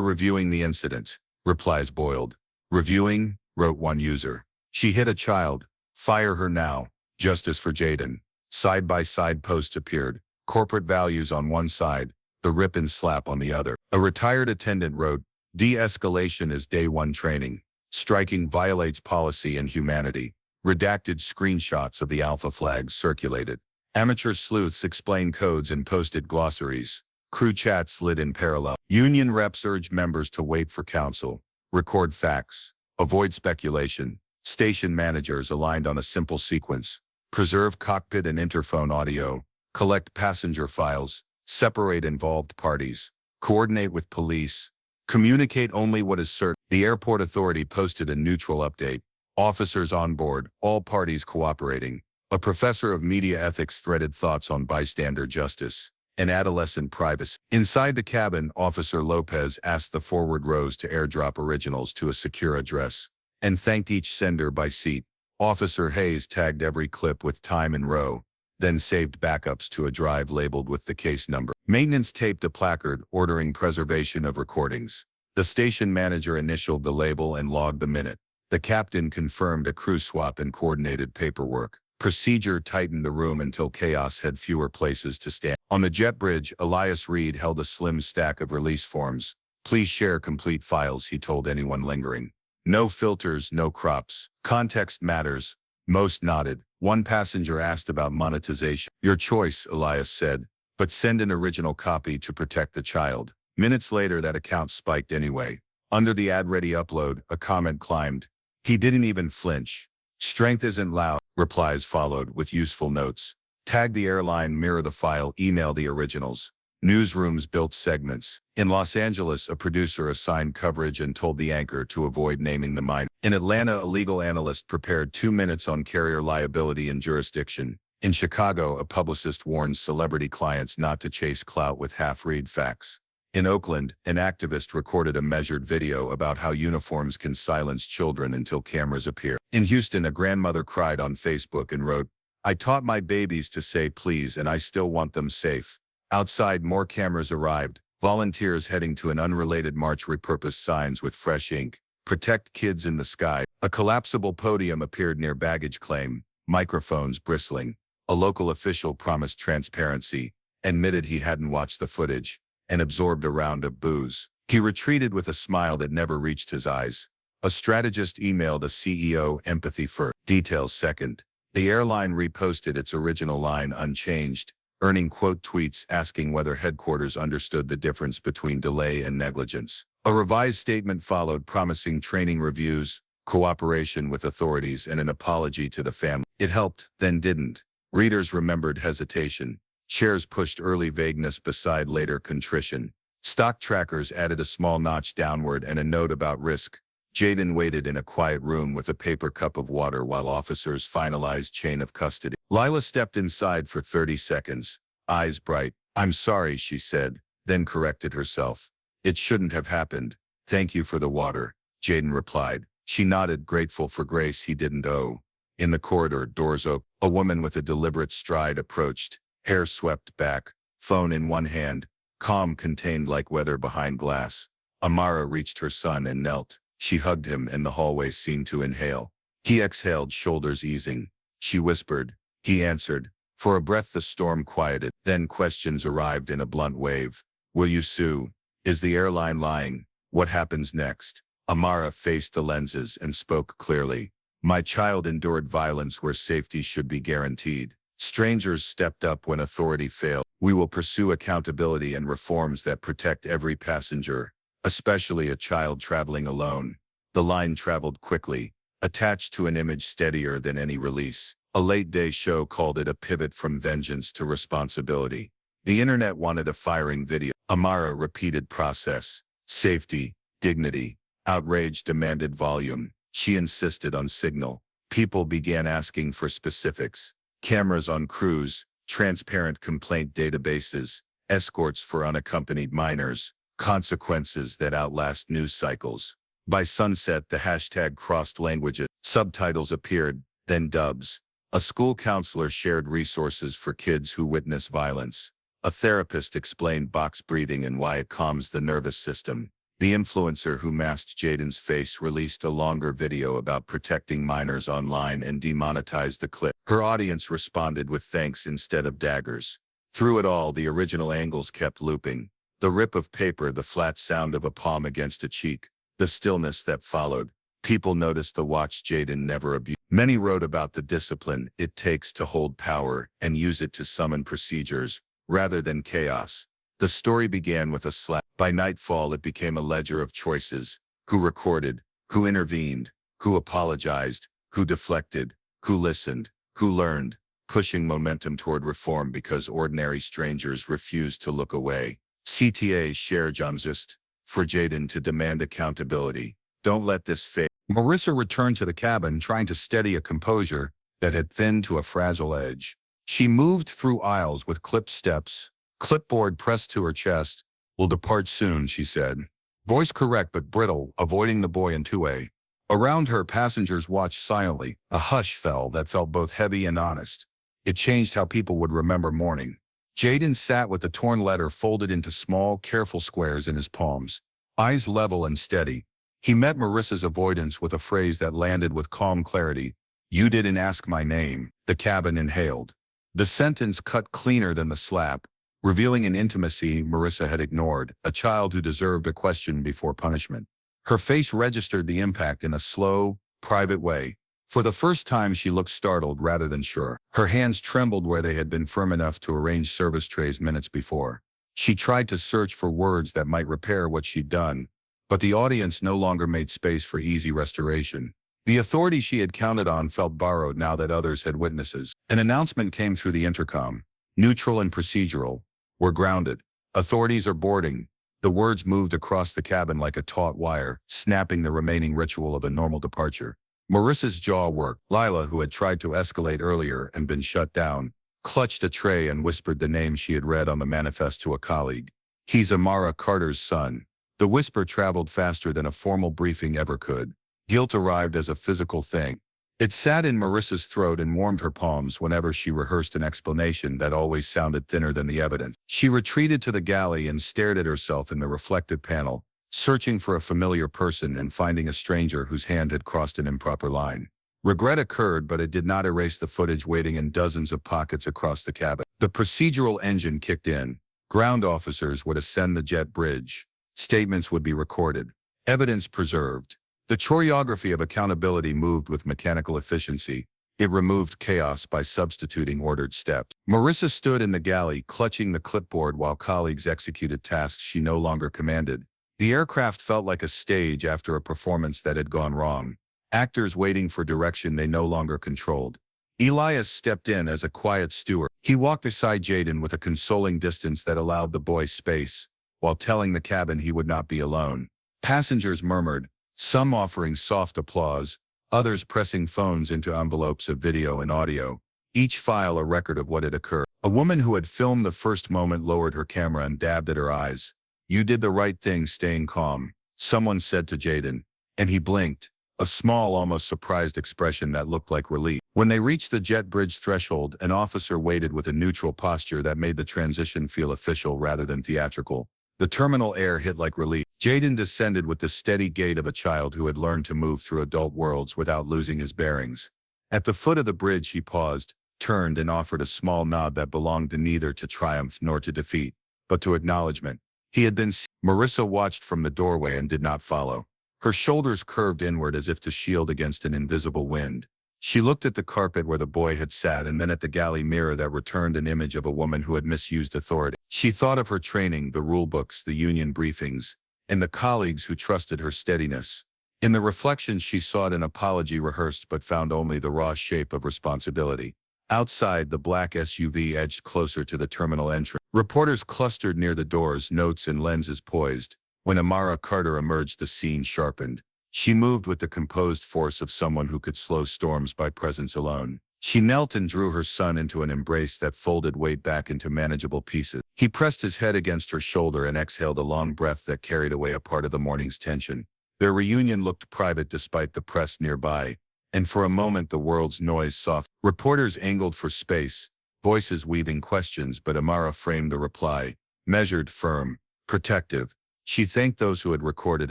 reviewing the incident, replies boiled. Reviewing, wrote one user. She hit a child. Fire her now. Justice for Jaden. Side-by-side posts appeared. Corporate values on one side, the rip and slap on the other. A retired attendant wrote, de-escalation is day one training. Striking violates policy and humanity. Redacted screenshots of the alpha flags circulated. Amateur sleuths explained codes and posted glossaries. Crew chats lit in parallel. Union reps urged members to wait for counsel, record facts, avoid speculation. Station managers aligned on a simple sequence. Preserve cockpit and interphone audio. Collect passenger files. Separate involved parties. Coordinate with police. Communicate only what is certain. The airport authority posted a neutral update. Officers on board, all parties cooperating. A professor of media ethics threaded thoughts on bystander justice and adolescent privacy. Inside the cabin, Officer Lopez asked the forward rows to airdrop originals to a secure address and thanked each sender by seat. Officer Hayes tagged every clip with time and row, then saved backups to a drive labeled with the case number. Maintenance taped a placard ordering preservation of recordings. The station manager initialed the label and logged the minute. The captain confirmed a crew swap and coordinated paperwork. Procedure tightened the room until chaos had fewer places to stand. On the jet bridge, Elias Reed held a slim stack of release forms. Please share complete files, he told anyone lingering. No filters, no crops. Context matters. Most nodded. One passenger asked about monetization. Your choice, Elias said, but send an original copy to protect the child. Minutes later, that account spiked anyway. Under the ad-ready upload, a comment climbed. He didn't even flinch. Strength isn't loud, replies followed with useful notes. Tag the airline, mirror the file, email the originals. Newsrooms built segments. In Los Angeles, a producer assigned coverage and told the anchor to avoid naming the minor. In Atlanta, a legal analyst prepared 2 minutes on carrier liability and jurisdiction. In Chicago, a publicist warns celebrity clients not to chase clout with half-read facts. In Oakland, an activist recorded a measured video about how uniforms can silence children until cameras appear. In Houston, a grandmother cried on Facebook and wrote, I taught my babies to say please and I still want them safe. Outside, more cameras arrived. Volunteers heading to an unrelated march repurposed signs with fresh ink. Protect kids in the sky. A collapsible podium appeared near baggage claim, microphones bristling. A local official promised transparency, admitted he hadn't watched the footage, and absorbed a round of booze. He retreated with a smile that never reached his eyes. A strategist emailed a CEO, empathy first, details second. The airline reposted its original line unchanged, earning quote tweets asking whether headquarters understood the difference between delay and negligence. A revised statement followed promising training reviews, cooperation with authorities, and an apology to the family. It helped, then didn't. Readers remembered hesitation. Shares pushed early vagueness beside later contrition. Stock trackers added a small notch downward and a note about risk. Jaden waited in a quiet room with a paper cup of water while officers finalized chain of custody. Lila stepped inside for 30 seconds, eyes bright. I'm sorry, she said, then corrected herself. It shouldn't have happened. Thank you for the water, Jaden replied. She nodded, grateful for grace he didn't owe. In the corridor, doors opened. A woman with a deliberate stride approached, hair swept back, phone in one hand, calm contained like weather behind glass. Amara reached her son and knelt. She hugged him and the hallway seemed to inhale. He exhaled, shoulders easing. She whispered. He answered. For a breath the storm quieted. Then questions arrived in a blunt wave. Will you sue? Is the airline lying? What happens next? Amara faced the lenses and spoke clearly. My child endured violence where safety should be guaranteed. Strangers stepped up when authority failed. We will pursue accountability and reforms that protect every passenger, especially a child traveling alone. The line traveled quickly. attached to an image steadier than any release. A late-day show called it a pivot from vengeance to responsibility. The internet wanted a firing video. Amara repeated process. Safety, dignity. Outrage demanded volume. She insisted on signal. People began asking for specifics. Cameras on crews, transparent complaint databases, escorts for unaccompanied minors, consequences that outlast news cycles. By sunset, the hashtag crossed languages. Subtitles appeared, then dubs. A school counselor shared resources for kids who witness violence. A therapist explained box breathing and why it calms the nervous system. The influencer who masked Jaden's face released a longer video about protecting minors online and demonetized the clip. Her audience responded with thanks instead of daggers. Through it all, the original angles kept looping. The rip of paper, the flat sound of a palm against a cheek, the stillness that followed. People noticed the watch Jaden never abused. Many wrote about the discipline it takes to hold power and use it to summon procedures, rather than chaos. The story began with a slap. By nightfall, it became a ledger of choices. Who recorded, who intervened, who apologized, who deflected, who listened, who learned, pushing momentum toward reform because ordinary strangers refused to look away. CTA share Jamsist for Jaden to demand accountability. Don't let this fade. Marissa returned to the cabin, trying to steady a composure that had thinned to a fragile edge. She moved through aisles with clipped steps, clipboard pressed to her chest. "Will depart soon," she said. Voice correct but brittle, avoiding the boy in 2A. Around her, passengers watched silently. A hush fell that felt both heavy and honest. It changed how people would remember morning. Jaden sat with the torn letter folded into small, careful squares in his palms, eyes level and steady. He met Marissa's avoidance with a phrase that landed with calm clarity. "You didn't ask my name." The cabin inhaled. The sentence cut cleaner than the slap, revealing an intimacy Marissa had ignored, a child who deserved a question before punishment. Her face registered the impact in a slow, private way. For the first time, she looked startled rather than sure. Her hands trembled where they had been firm enough to arrange service trays minutes before. She tried to search for words that might repair what she'd done, but the audience no longer made space for easy restoration. The authority she had counted on felt borrowed now that others had witnesses. An announcement came through the intercom. Neutral and procedural. "We're grounded. Authorities are boarding." The words moved across the cabin like a taut wire, snapping the remaining ritual of a normal departure. Marissa's jaw worked. Lila, who had tried to escalate earlier and been shut down, clutched a tray and whispered the name she had read on the manifest to a colleague. "He's Amara Carter's son." The whisper traveled faster than a formal briefing ever could. Guilt arrived as a physical thing. It sat in Marissa's throat and warmed her palms whenever she rehearsed an explanation that always sounded thinner than the evidence. She retreated to the galley and stared at herself in the reflective panel, searching for a familiar person and finding a stranger whose hand had crossed an improper line. Regret occurred, but it did not erase the footage waiting in dozens of pockets across the cabin. The procedural engine kicked in. Ground officers would ascend the jet bridge. Statements would be recorded. Evidence preserved. The choreography of accountability moved with mechanical efficiency. It removed chaos by substituting ordered steps. Marissa stood in the galley, clutching the clipboard while colleagues executed tasks she no longer commanded. The aircraft felt like a stage after a performance that had gone wrong. Actors waiting for direction they no longer controlled. Elias stepped in as a quiet steward. He walked beside Jaden with a consoling distance that allowed the boy space, while telling the cabin he would not be alone. Passengers murmured, some offering soft applause, others pressing phones into envelopes of video and audio, each file a record of what had occurred. A woman who had filmed the first moment lowered her camera and dabbed at her eyes. "You did the right thing staying calm," someone said to Jaden, and he blinked, a small, almost surprised expression that looked like relief. When they reached the jet bridge threshold, an officer waited with a neutral posture that made the transition feel official rather than theatrical. The terminal air hit like relief. Jaden descended with the steady gait of a child who had learned to move through adult worlds without losing his bearings. At the foot of the bridge he paused, turned and offered a small nod that belonged neither to triumph nor to defeat, but to acknowledgement. He had been seen. Marissa watched from the doorway and did not follow. Her shoulders curved inward as if to shield against an invisible wind. She looked at the carpet where the boy had sat and then at the galley mirror that returned an image of a woman who had misused authority. She thought of her training, the rule books, the union briefings, and the colleagues who trusted her steadiness. In the reflection, she sought an apology rehearsed but found only the raw shape of responsibility. Outside, the black SUV edged closer to the terminal entrance. Reporters clustered near the doors, notes and lenses poised. When Amara Carter emerged, the scene sharpened. She moved with the composed force of someone who could slow storms by presence alone. She knelt and drew her son into an embrace that folded weight back into manageable pieces. He pressed his head against her shoulder and exhaled a long breath that carried away a part of the morning's tension. Their reunion looked private despite the press nearby, and for a moment the world's noise softened. Reporters angled for space, voices weaving questions, but Amara framed the reply, measured, firm, protective. She thanked those who had recorded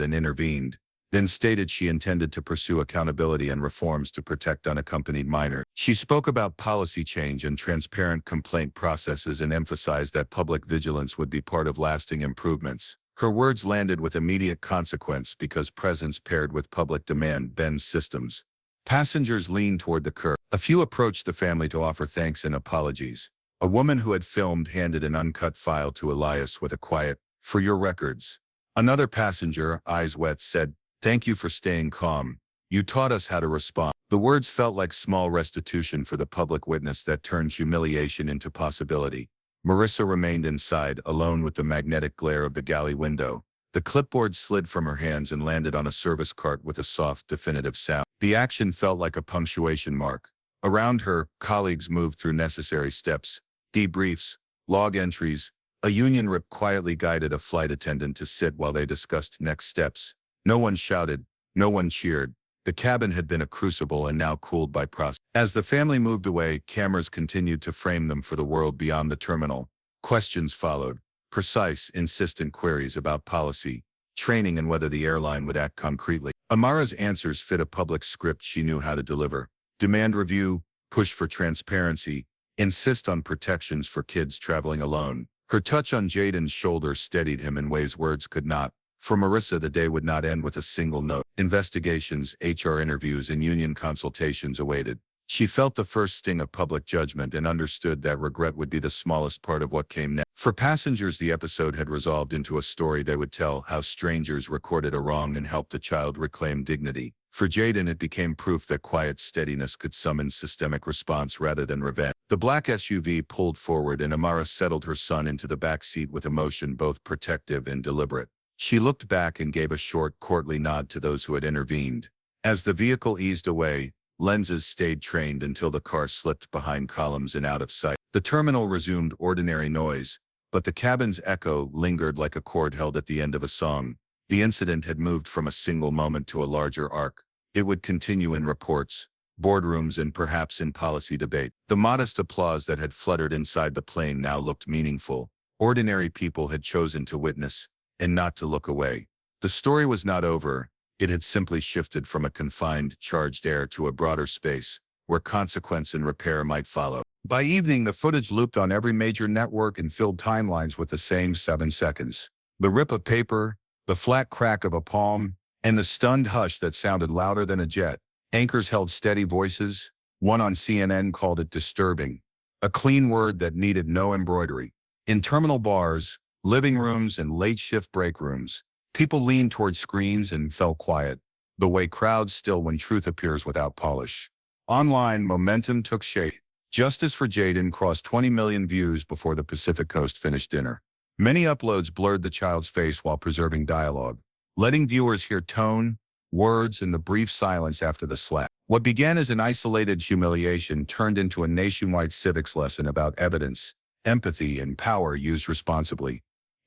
and intervened, then stated she intended to pursue accountability and reforms to protect unaccompanied minors. She spoke about policy change and transparent complaint processes and emphasized that public vigilance would be part of lasting improvements. Her words landed with immediate consequence because presence paired with public demand bends systems. Passengers leaned toward the curb. A few approached the family to offer thanks and apologies. A woman who had filmed handed an uncut file to Elias with a quiet, "For your records." Another passenger, eyes wet, said, "Thank you for staying calm. You taught us how to respond." The words felt like small restitution for the public witness that turned humiliation into possibility. Marissa remained inside, alone with the magnetic glare of the galley window. The clipboard slid from her hands and landed on a service cart with a soft, definitive sound. The action felt like a punctuation mark. Around her, colleagues moved through necessary steps, debriefs, log entries. A union rep quietly guided a flight attendant to sit while they discussed next steps. No one shouted, no one cheered. The cabin had been a crucible and now cooled by process. As the family moved away, cameras continued to frame them for the world beyond the terminal. Questions followed, precise, insistent queries about policy, training and whether the airline would act concretely. Amara's answers fit a public script she knew how to deliver. Demand review, push for transparency, insist on protections for kids traveling alone. Her touch on Jaden's shoulder steadied him in ways words could not. For Marissa, the day would not end with a single note. Investigations, HR interviews, and union consultations awaited. She felt the first sting of public judgment and understood that regret would be the smallest part of what came next. For passengers, the episode had resolved into a story they would tell, how strangers recorded a wrong and helped a child reclaim dignity. For Jaden, it became proof that quiet steadiness could summon systemic response rather than revenge. The black SUV pulled forward and Amara settled her son into the back seat with emotion both protective and deliberate. She looked back and gave a short, courtly nod to those who had intervened. As the vehicle eased away, lenses stayed trained until the car slipped behind columns and out of sight. The terminal resumed ordinary noise, but the cabin's echo lingered like a chord held at the end of a song. The incident had moved from a single moment to a larger arc. It would continue in reports, boardrooms, and perhaps in policy debate. The modest applause that had fluttered inside the plane now looked meaningful. Ordinary people had chosen to witness and not to look away. The story was not over. It had simply shifted from a confined, charged air to a broader space, where consequence and repair might follow. By evening, the footage looped on every major network and filled timelines with the same 7 seconds. The rip of paper, the flat crack of a palm, and the stunned hush that sounded louder than a jet. Anchors held steady voices. One on CNN called it disturbing, a clean word that needed no embroidery. In terminal bars, living rooms, and late-shift break rooms, people leaned toward screens and fell quiet, the way crowds still when truth appears without polish. Online, momentum took shape. Justice for Jaden crossed 20 million views before the Pacific Coast finished dinner. Many uploads blurred the child's face while preserving dialogue, letting viewers hear tone, words, and the brief silence after the slap. What began as an isolated humiliation turned into a nationwide civics lesson about evidence, empathy, and power used responsibly.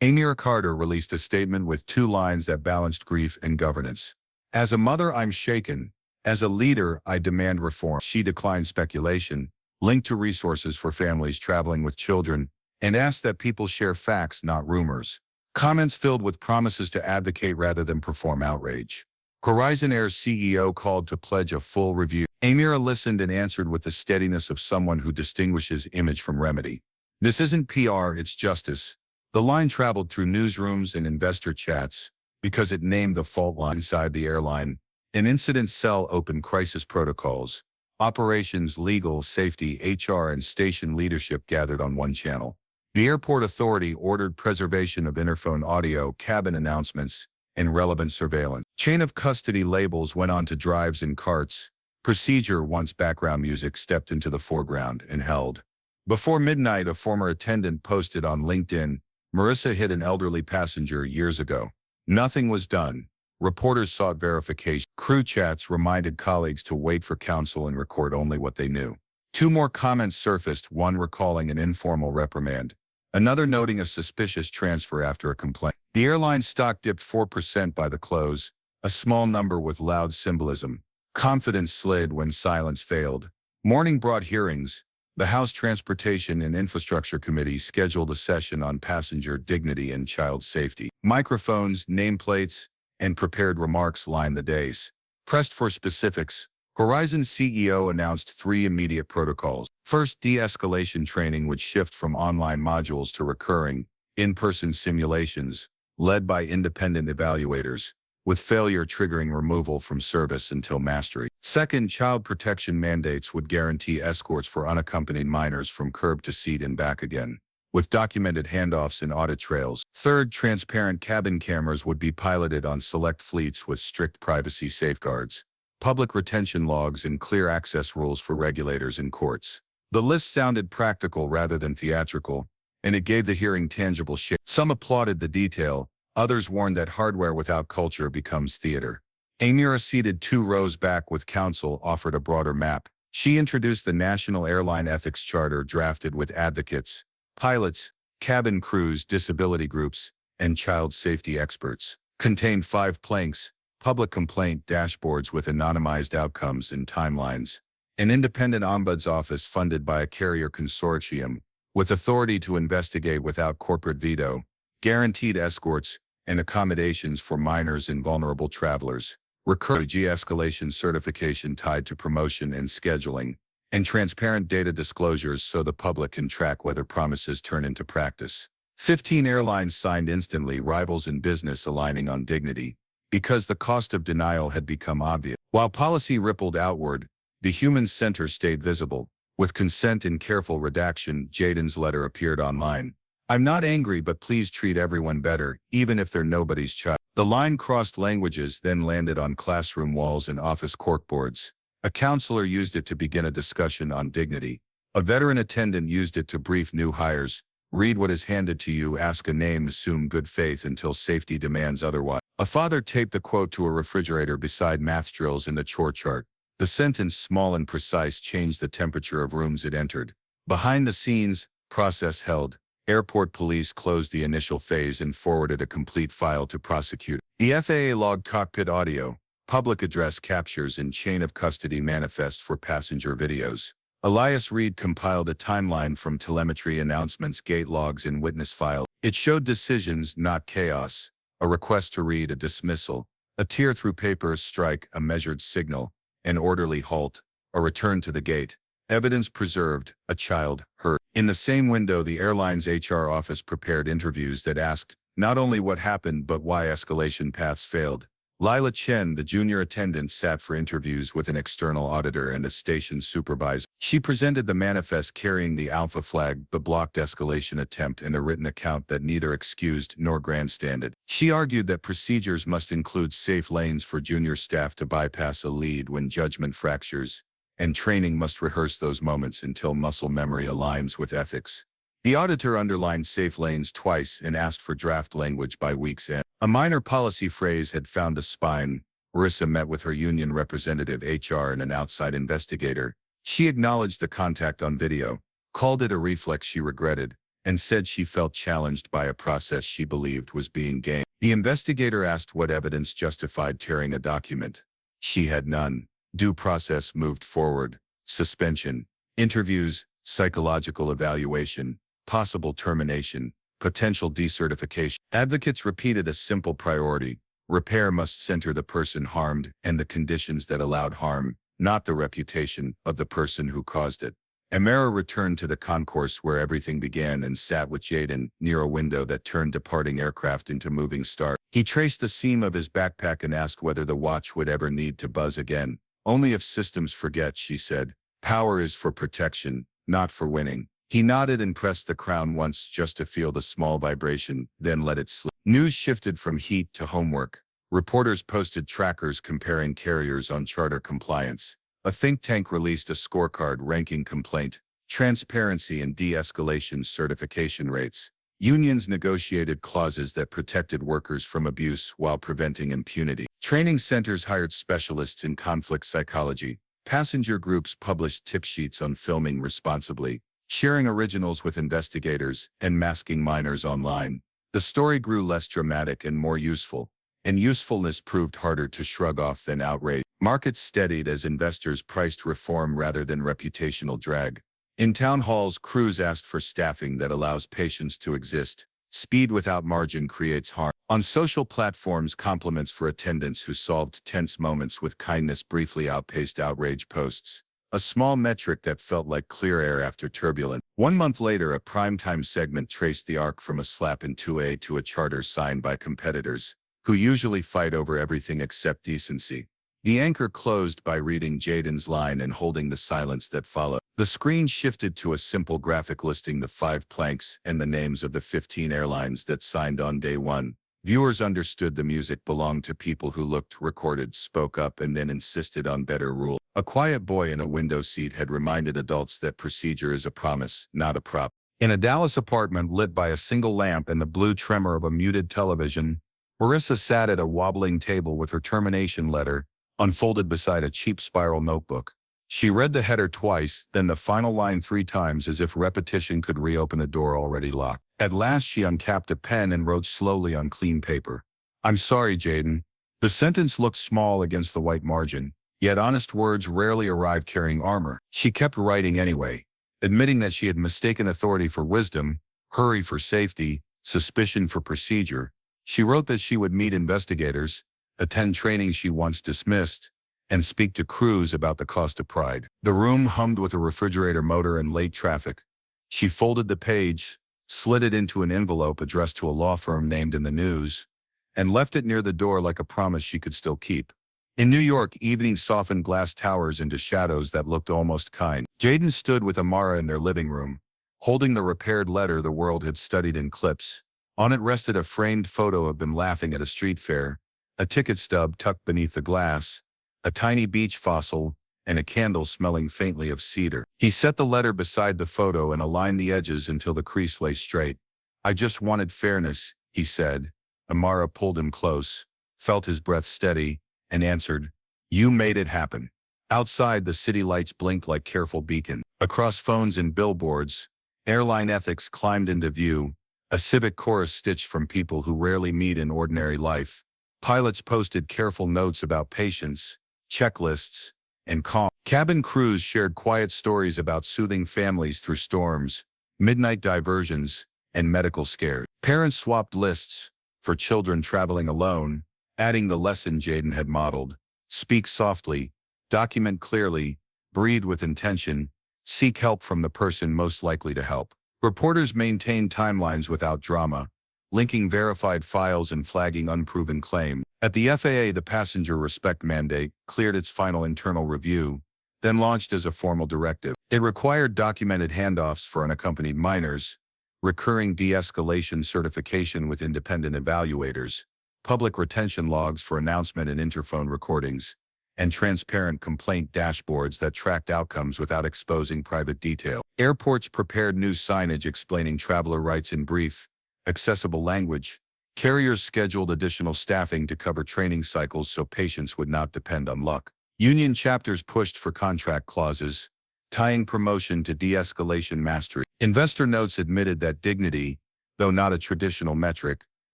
Amara Carter released a statement with 2 lines that balanced grief and governance. "As a mother, I'm shaken. As a leader, I demand reform." She declined speculation, linked to resources for families traveling with children, and asked that people share facts, not rumors. Comments filled with promises to advocate rather than perform outrage. Horizon Air's CEO called to pledge a full review. Amara listened and answered with the steadiness of someone who distinguishes image from remedy. "This isn't PR, it's justice." The line traveled through newsrooms and investor chats because it named the fault line inside the airline. An incident cell opened crisis protocols. Operations, legal, safety, HR, and station leadership gathered on one channel. The airport authority ordered preservation of interphone audio, cabin announcements, and relevant surveillance. Chain of custody labels went on to drives and carts. Procedure once background music stepped into the foreground and held. Before midnight, a former attendant posted on LinkedIn, "Marissa hit an elderly passenger years ago. Nothing was done." Reporters sought verification. Crew chats reminded colleagues to wait for counsel and record only what they knew. Two more comments surfaced, one recalling an informal reprimand, another noting a suspicious transfer after a complaint. The airline stock dipped 4% by the close, a small number with loud symbolism. Confidence slid when silence failed. Morning brought hearings. The House Transportation and Infrastructure Committee scheduled a session on passenger dignity and child safety. Microphones, nameplates, and prepared remarks lined the dais. Pressed for specifics, Horizon CEO announced 3 immediate protocols. First, de-escalation training would shift from online modules to recurring, in-person simulations, led by independent evaluators, with failure triggering removal from service until mastery. Second, child protection mandates would guarantee escorts for unaccompanied minors from curb to seat and back again, with documented handoffs and audit trails. Third, transparent cabin cameras would be piloted on select fleets with strict privacy safeguards, public retention logs, and clear access rules for regulators and courts. The list sounded practical rather than theatrical, and it gave the hearing tangible shape. Some applauded the detail, others warned that hardware without culture becomes theater. Amira, seated 2 rows back with counsel, offered a broader map. She introduced the National Airline Ethics Charter drafted with advocates, pilots, cabin crews, disability groups, and child safety experts. Contained 5 planks, public complaint dashboards with anonymized outcomes and timelines, an independent ombuds office funded by a carrier consortium, with authority to investigate without corporate veto, guaranteed escorts, and accommodations for minors and vulnerable travelers, recurring de-escalation certification tied to promotion and scheduling, and transparent data disclosures so the public can track whether promises turn into practice. 15 airlines signed instantly, rivals in business aligning on dignity, because the cost of denial had become obvious. While policy rippled outward, the human center stayed visible. With consent and careful redaction, Jaden's letter appeared online. "I'm not angry, but please treat everyone better, even if they're nobody's child." The line crossed languages, then landed on classroom walls and office corkboards. A counselor used it to begin a discussion on dignity. A veteran attendant used it to brief new hires. "Read what is handed to you, ask a name, assume good faith until safety demands otherwise." A father taped the quote to a refrigerator beside math drills in the chore chart. The sentence, small and precise, changed the temperature of rooms it entered. Behind the scenes, process held. Airport police closed the initial phase and forwarded a complete file to prosecute. The FAA logged cockpit audio, public address captures, and chain of custody manifest for passenger videos. Elias Reed compiled a timeline from telemetry announcements, gate logs, and witness files. It showed decisions, not chaos. A request to read, a dismissal, a tear through papers, strike, a measured signal, an orderly halt, a return to the gate. Evidence preserved, a child heard. In the same window, the airline's HR office prepared interviews that asked not only what happened but why escalation paths failed. Lila Chen, the junior attendant, sat for interviews with an external auditor and a station supervisor. She presented the manifest carrying the alpha flag, the blocked escalation attempt, and a written account that neither excused nor grandstanded. She argued that procedures must include safe lanes for junior staff to bypass a lead when judgment fractures, and training must rehearse those moments until muscle memory aligns with ethics. The auditor underlined safe lanes twice and asked for draft language by week's end. A minor policy phrase had found a spine. Marissa met with her union representative, HR, and an outside investigator. She acknowledged the contact on video, called it a reflex she regretted, and said she felt challenged by a process she believed was being gamed. The investigator asked what evidence justified tearing a document. She had none. Due process moved forward. Suspension, interviews, psychological evaluation, possible termination, potential decertification. Advocates repeated a simple priority. Repair must center the person harmed and the conditions that allowed harm, not the reputation of the person who caused it. Amira returned to the concourse where everything began and sat with Jaden near a window that turned departing aircraft into moving stars. He traced the seam of his backpack and asked whether the watch would ever need to buzz again. "Only if systems forget," she said. "Power is for protection, not for winning." He nodded and pressed the crown once just to feel the small vibration, then let it slip. News shifted from heat to homework. Reporters posted trackers comparing carriers on charter compliance. A think tank released a scorecard ranking complaint, transparency, and de-escalation certification rates. Unions negotiated clauses that protected workers from abuse while preventing impunity. Training centers hired specialists in conflict psychology. Passenger groups published tip sheets on filming responsibly, sharing originals with investigators, and masking minors online. The story grew less dramatic and more useful, and usefulness proved harder to shrug off than outrage. Markets steadied as investors priced reform rather than reputational drag. In town halls, crews asked for staffing that allows patience to exist. Speed without margin creates harm. On social platforms, compliments for attendants who solved tense moments with kindness briefly outpaced outrage posts. A small metric that felt like clear air after turbulence. 1 month later, a primetime segment traced the arc from a slap in 2A to a charter signed by competitors, who usually fight over everything except decency. The anchor closed by reading Jaden's line and holding the silence that followed. The screen shifted to a simple graphic listing the 5 planks and the names of the 15 airlines that signed on day 1. Viewers understood the music belonged to people who looked, recorded, spoke up, and then insisted on better rules. A quiet boy in a window seat had reminded adults that procedure is a promise, not a prop. In a Dallas apartment lit by a single lamp and the blue tremor of a muted television, Marissa sat at a wobbling table with her termination letter unfolded beside a cheap spiral notebook. She read the header twice, then the final line 3 times, as if repetition could reopen a door already locked. At last she uncapped a pen and wrote slowly on clean paper. "I'm sorry, Jaden." The sentence looked small against the white margin, yet honest words rarely arrive carrying armor. She kept writing anyway, admitting that she had mistaken authority for wisdom, hurry for safety, suspicion for procedure. She wrote that she would meet investigators, attend training she once dismissed, and speak to crews about the cost of pride. The room hummed with a refrigerator motor and late traffic. She folded the page, slid it into an envelope addressed to a law firm named in the news, and left it near the door like a promise she could still keep. In New York, evening softened glass towers into shadows that looked almost kind. Jaden stood with Amara in their living room, holding the repaired letter the world had studied in clips. On it rested a framed photo of them laughing at a street fair, a ticket stub tucked beneath the glass, a tiny beach fossil, and a candle smelling faintly of cedar. He set the letter beside the photo and aligned the edges until the crease lay straight. "I just wanted fairness," he said. Amara pulled him close, felt his breath steady, and answered, "You made it happen." Outside, the city lights blinked like careful beacons. Across phones and billboards, airline ethics climbed into view, a civic chorus stitched from people who rarely meet in ordinary life. Pilots posted careful notes about patience, checklists, and calm. Cabin crews shared quiet stories about soothing families through storms, midnight diversions, and medical scares. Parents swapped lists for children traveling alone, adding the lesson Jaden had modeled: speak softly, document clearly, breathe with intention, seek help from the person most likely to help. Reporters maintained timelines without drama, linking verified files and flagging unproven claims. At the FAA, the passenger respect mandate cleared its final internal review, then launched as a formal directive. It required documented handoffs for unaccompanied minors, recurring de-escalation certification with independent evaluators, public retention logs for announcement and interphone recordings, and transparent complaint dashboards that tracked outcomes without exposing private detail. Airports prepared new signage explaining traveler rights in brief, accessible language. Carriers scheduled additional staffing to cover training cycles so patients would not depend on luck. Union chapters pushed for contract clauses, tying promotion to de-escalation mastery. Investor notes admitted that dignity, though not a traditional metric,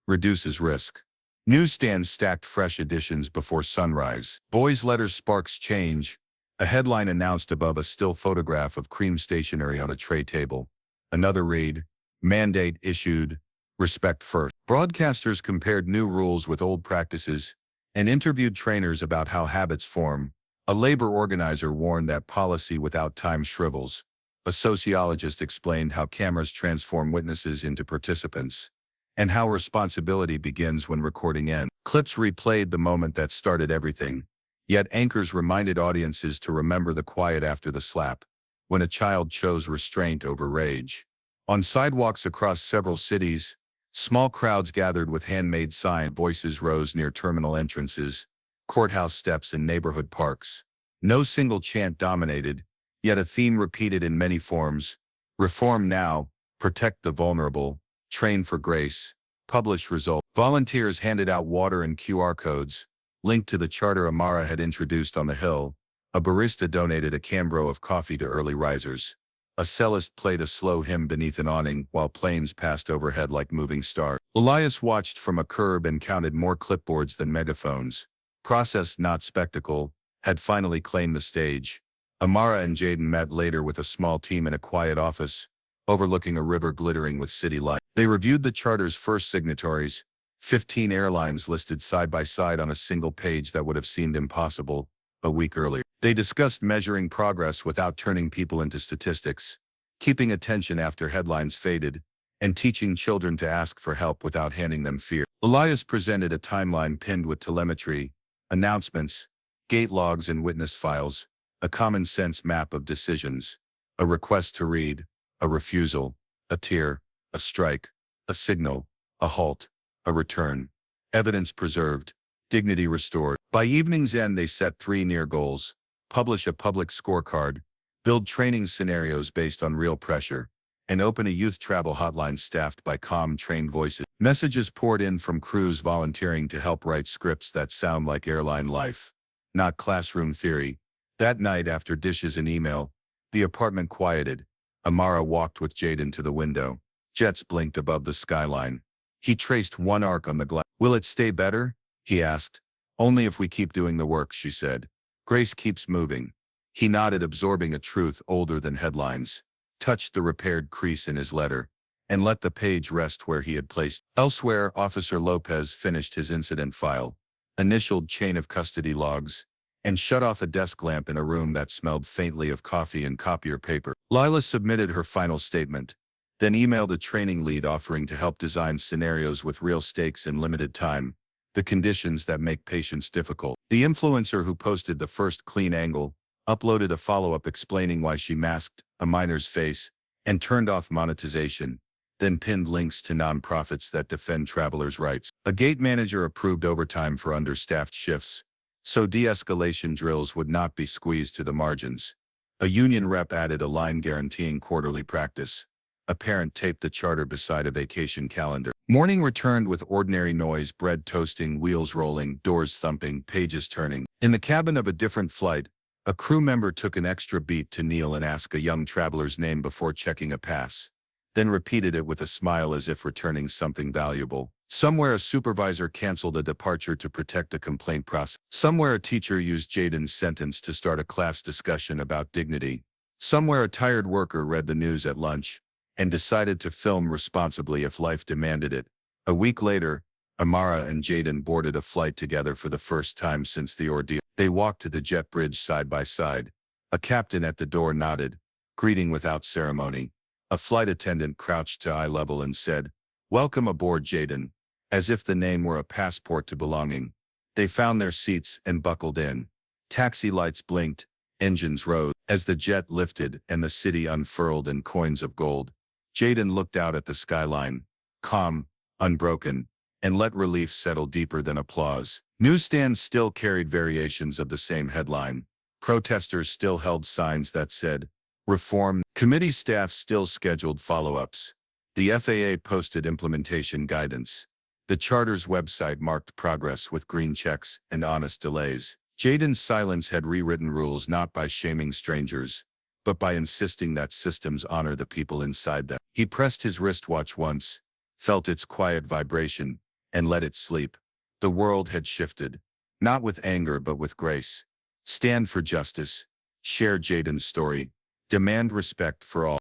reduces risk. Newsstands stacked fresh editions before sunrise. Boys' letters sparks change. A headline announced above a still photograph of cream stationery on a tray table. Another read, mandate issued, respect first. Broadcasters compared new rules with old practices and interviewed trainers about how habits form. A labor organizer warned that policy without time shrivels. A sociologist explained how cameras transform witnesses into participants, and how responsibility begins when recording ends. Clips replayed the moment that started everything, yet anchors reminded audiences to remember the quiet after the slap, when a child chose restraint over rage. On sidewalks across several cities, Small crowds gathered with handmade signs. Voices rose near terminal entrances, courthouse steps, and neighborhood parks. No single chant dominated, yet a theme repeated in many forms. Reform now, protect the vulnerable, train for grace, publish results. Volunteers handed out water and QR codes, linked to the charter Amara had introduced on the Hill. A barista donated a cambro of coffee to early risers. A cellist played a slow hymn beneath an awning while planes passed overhead like moving stars. Elias watched from a curb and counted more clipboards than megaphones. Process, not spectacle, had finally claimed the stage. Amara and Jaden met later with a small team in a quiet office, overlooking a river glittering with city lights. They reviewed the charter's first signatories, 15 airlines listed side by side on a single page that would have seemed impossible a week earlier. They discussed measuring progress without turning people into statistics, keeping attention after headlines faded, and teaching children to ask for help without handing them fear. Elias presented a timeline pinned with telemetry, announcements, gate logs and witness files, a common-sense map of decisions, a request to read, a refusal, a tear, a strike, a signal, a halt, a return. Evidence preserved, dignity restored. By evening's end, they set 3 near goals: publish a public scorecard, build training scenarios based on real pressure, and open a youth travel hotline staffed by calm, trained voices. Messages poured in from crews volunteering to help write scripts that sound like airline life, not classroom theory. That night, after dishes and email, the apartment quieted. Amara walked with Jaden to the window. Jets blinked above the skyline. He traced one arc on the glass. "Will it stay better?" he asked. "Only if we keep doing the work," she said. "Grace keeps moving." He nodded, absorbing a truth older than headlines, touched the repaired crease in his letter, and let the page rest where he had placed. Elsewhere, Officer Lopez finished his incident file, initialed chain of custody logs, and shut off a desk lamp in a room that smelled faintly of coffee and copier paper. Lila submitted her final statement, then emailed a training lead offering to help design scenarios with real stakes and limited time, the conditions that make patience difficult. The influencer who posted the first clean angle uploaded a follow-up explaining why she masked a miner's face and turned off monetization, then pinned links to nonprofits that defend travelers' rights. A gate manager approved overtime for understaffed shifts, so de-escalation drills would not be squeezed to the margins. A union rep added a line guaranteeing quarterly practice. A parent taped the charter beside a vacation calendar. Morning returned with ordinary noise: bread toasting, wheels rolling, doors thumping, pages turning. In the cabin of a different flight, a crew member took an extra beat to kneel and ask a young traveler's name before checking a pass, then repeated it with a smile as if returning something valuable. Somewhere a supervisor canceled a departure to protect a complaint process. Somewhere a teacher used Jaden's sentence to start a class discussion about dignity. Somewhere a tired worker read the news at lunch and decided to film responsibly if life demanded it. A week later, Amara and Jaden boarded a flight together for the first time since the ordeal. They walked to the jet bridge side by side. A captain at the door nodded, greeting without ceremony. A flight attendant crouched to eye level and said, "Welcome aboard, Jaden," as if the name were a passport to belonging. They found their seats and buckled in. Taxi lights blinked, engines rose. As the jet lifted and the city unfurled in coins of gold, Jaden looked out at the skyline, calm, unbroken, and let relief settle deeper than applause. Newsstands still carried variations of the same headline. Protesters still held signs that said, "Reform." Committee staff still scheduled follow-ups. The FAA posted implementation guidance. The charter's website marked progress with green checks and honest delays. Jaden's silence had rewritten rules not by shaming strangers, but by insisting that systems honor the people inside them. He pressed his wristwatch once, felt its quiet vibration, and let it sleep. The world had shifted, not with anger but with grace. Stand for justice, share Jaden's story, demand respect for all.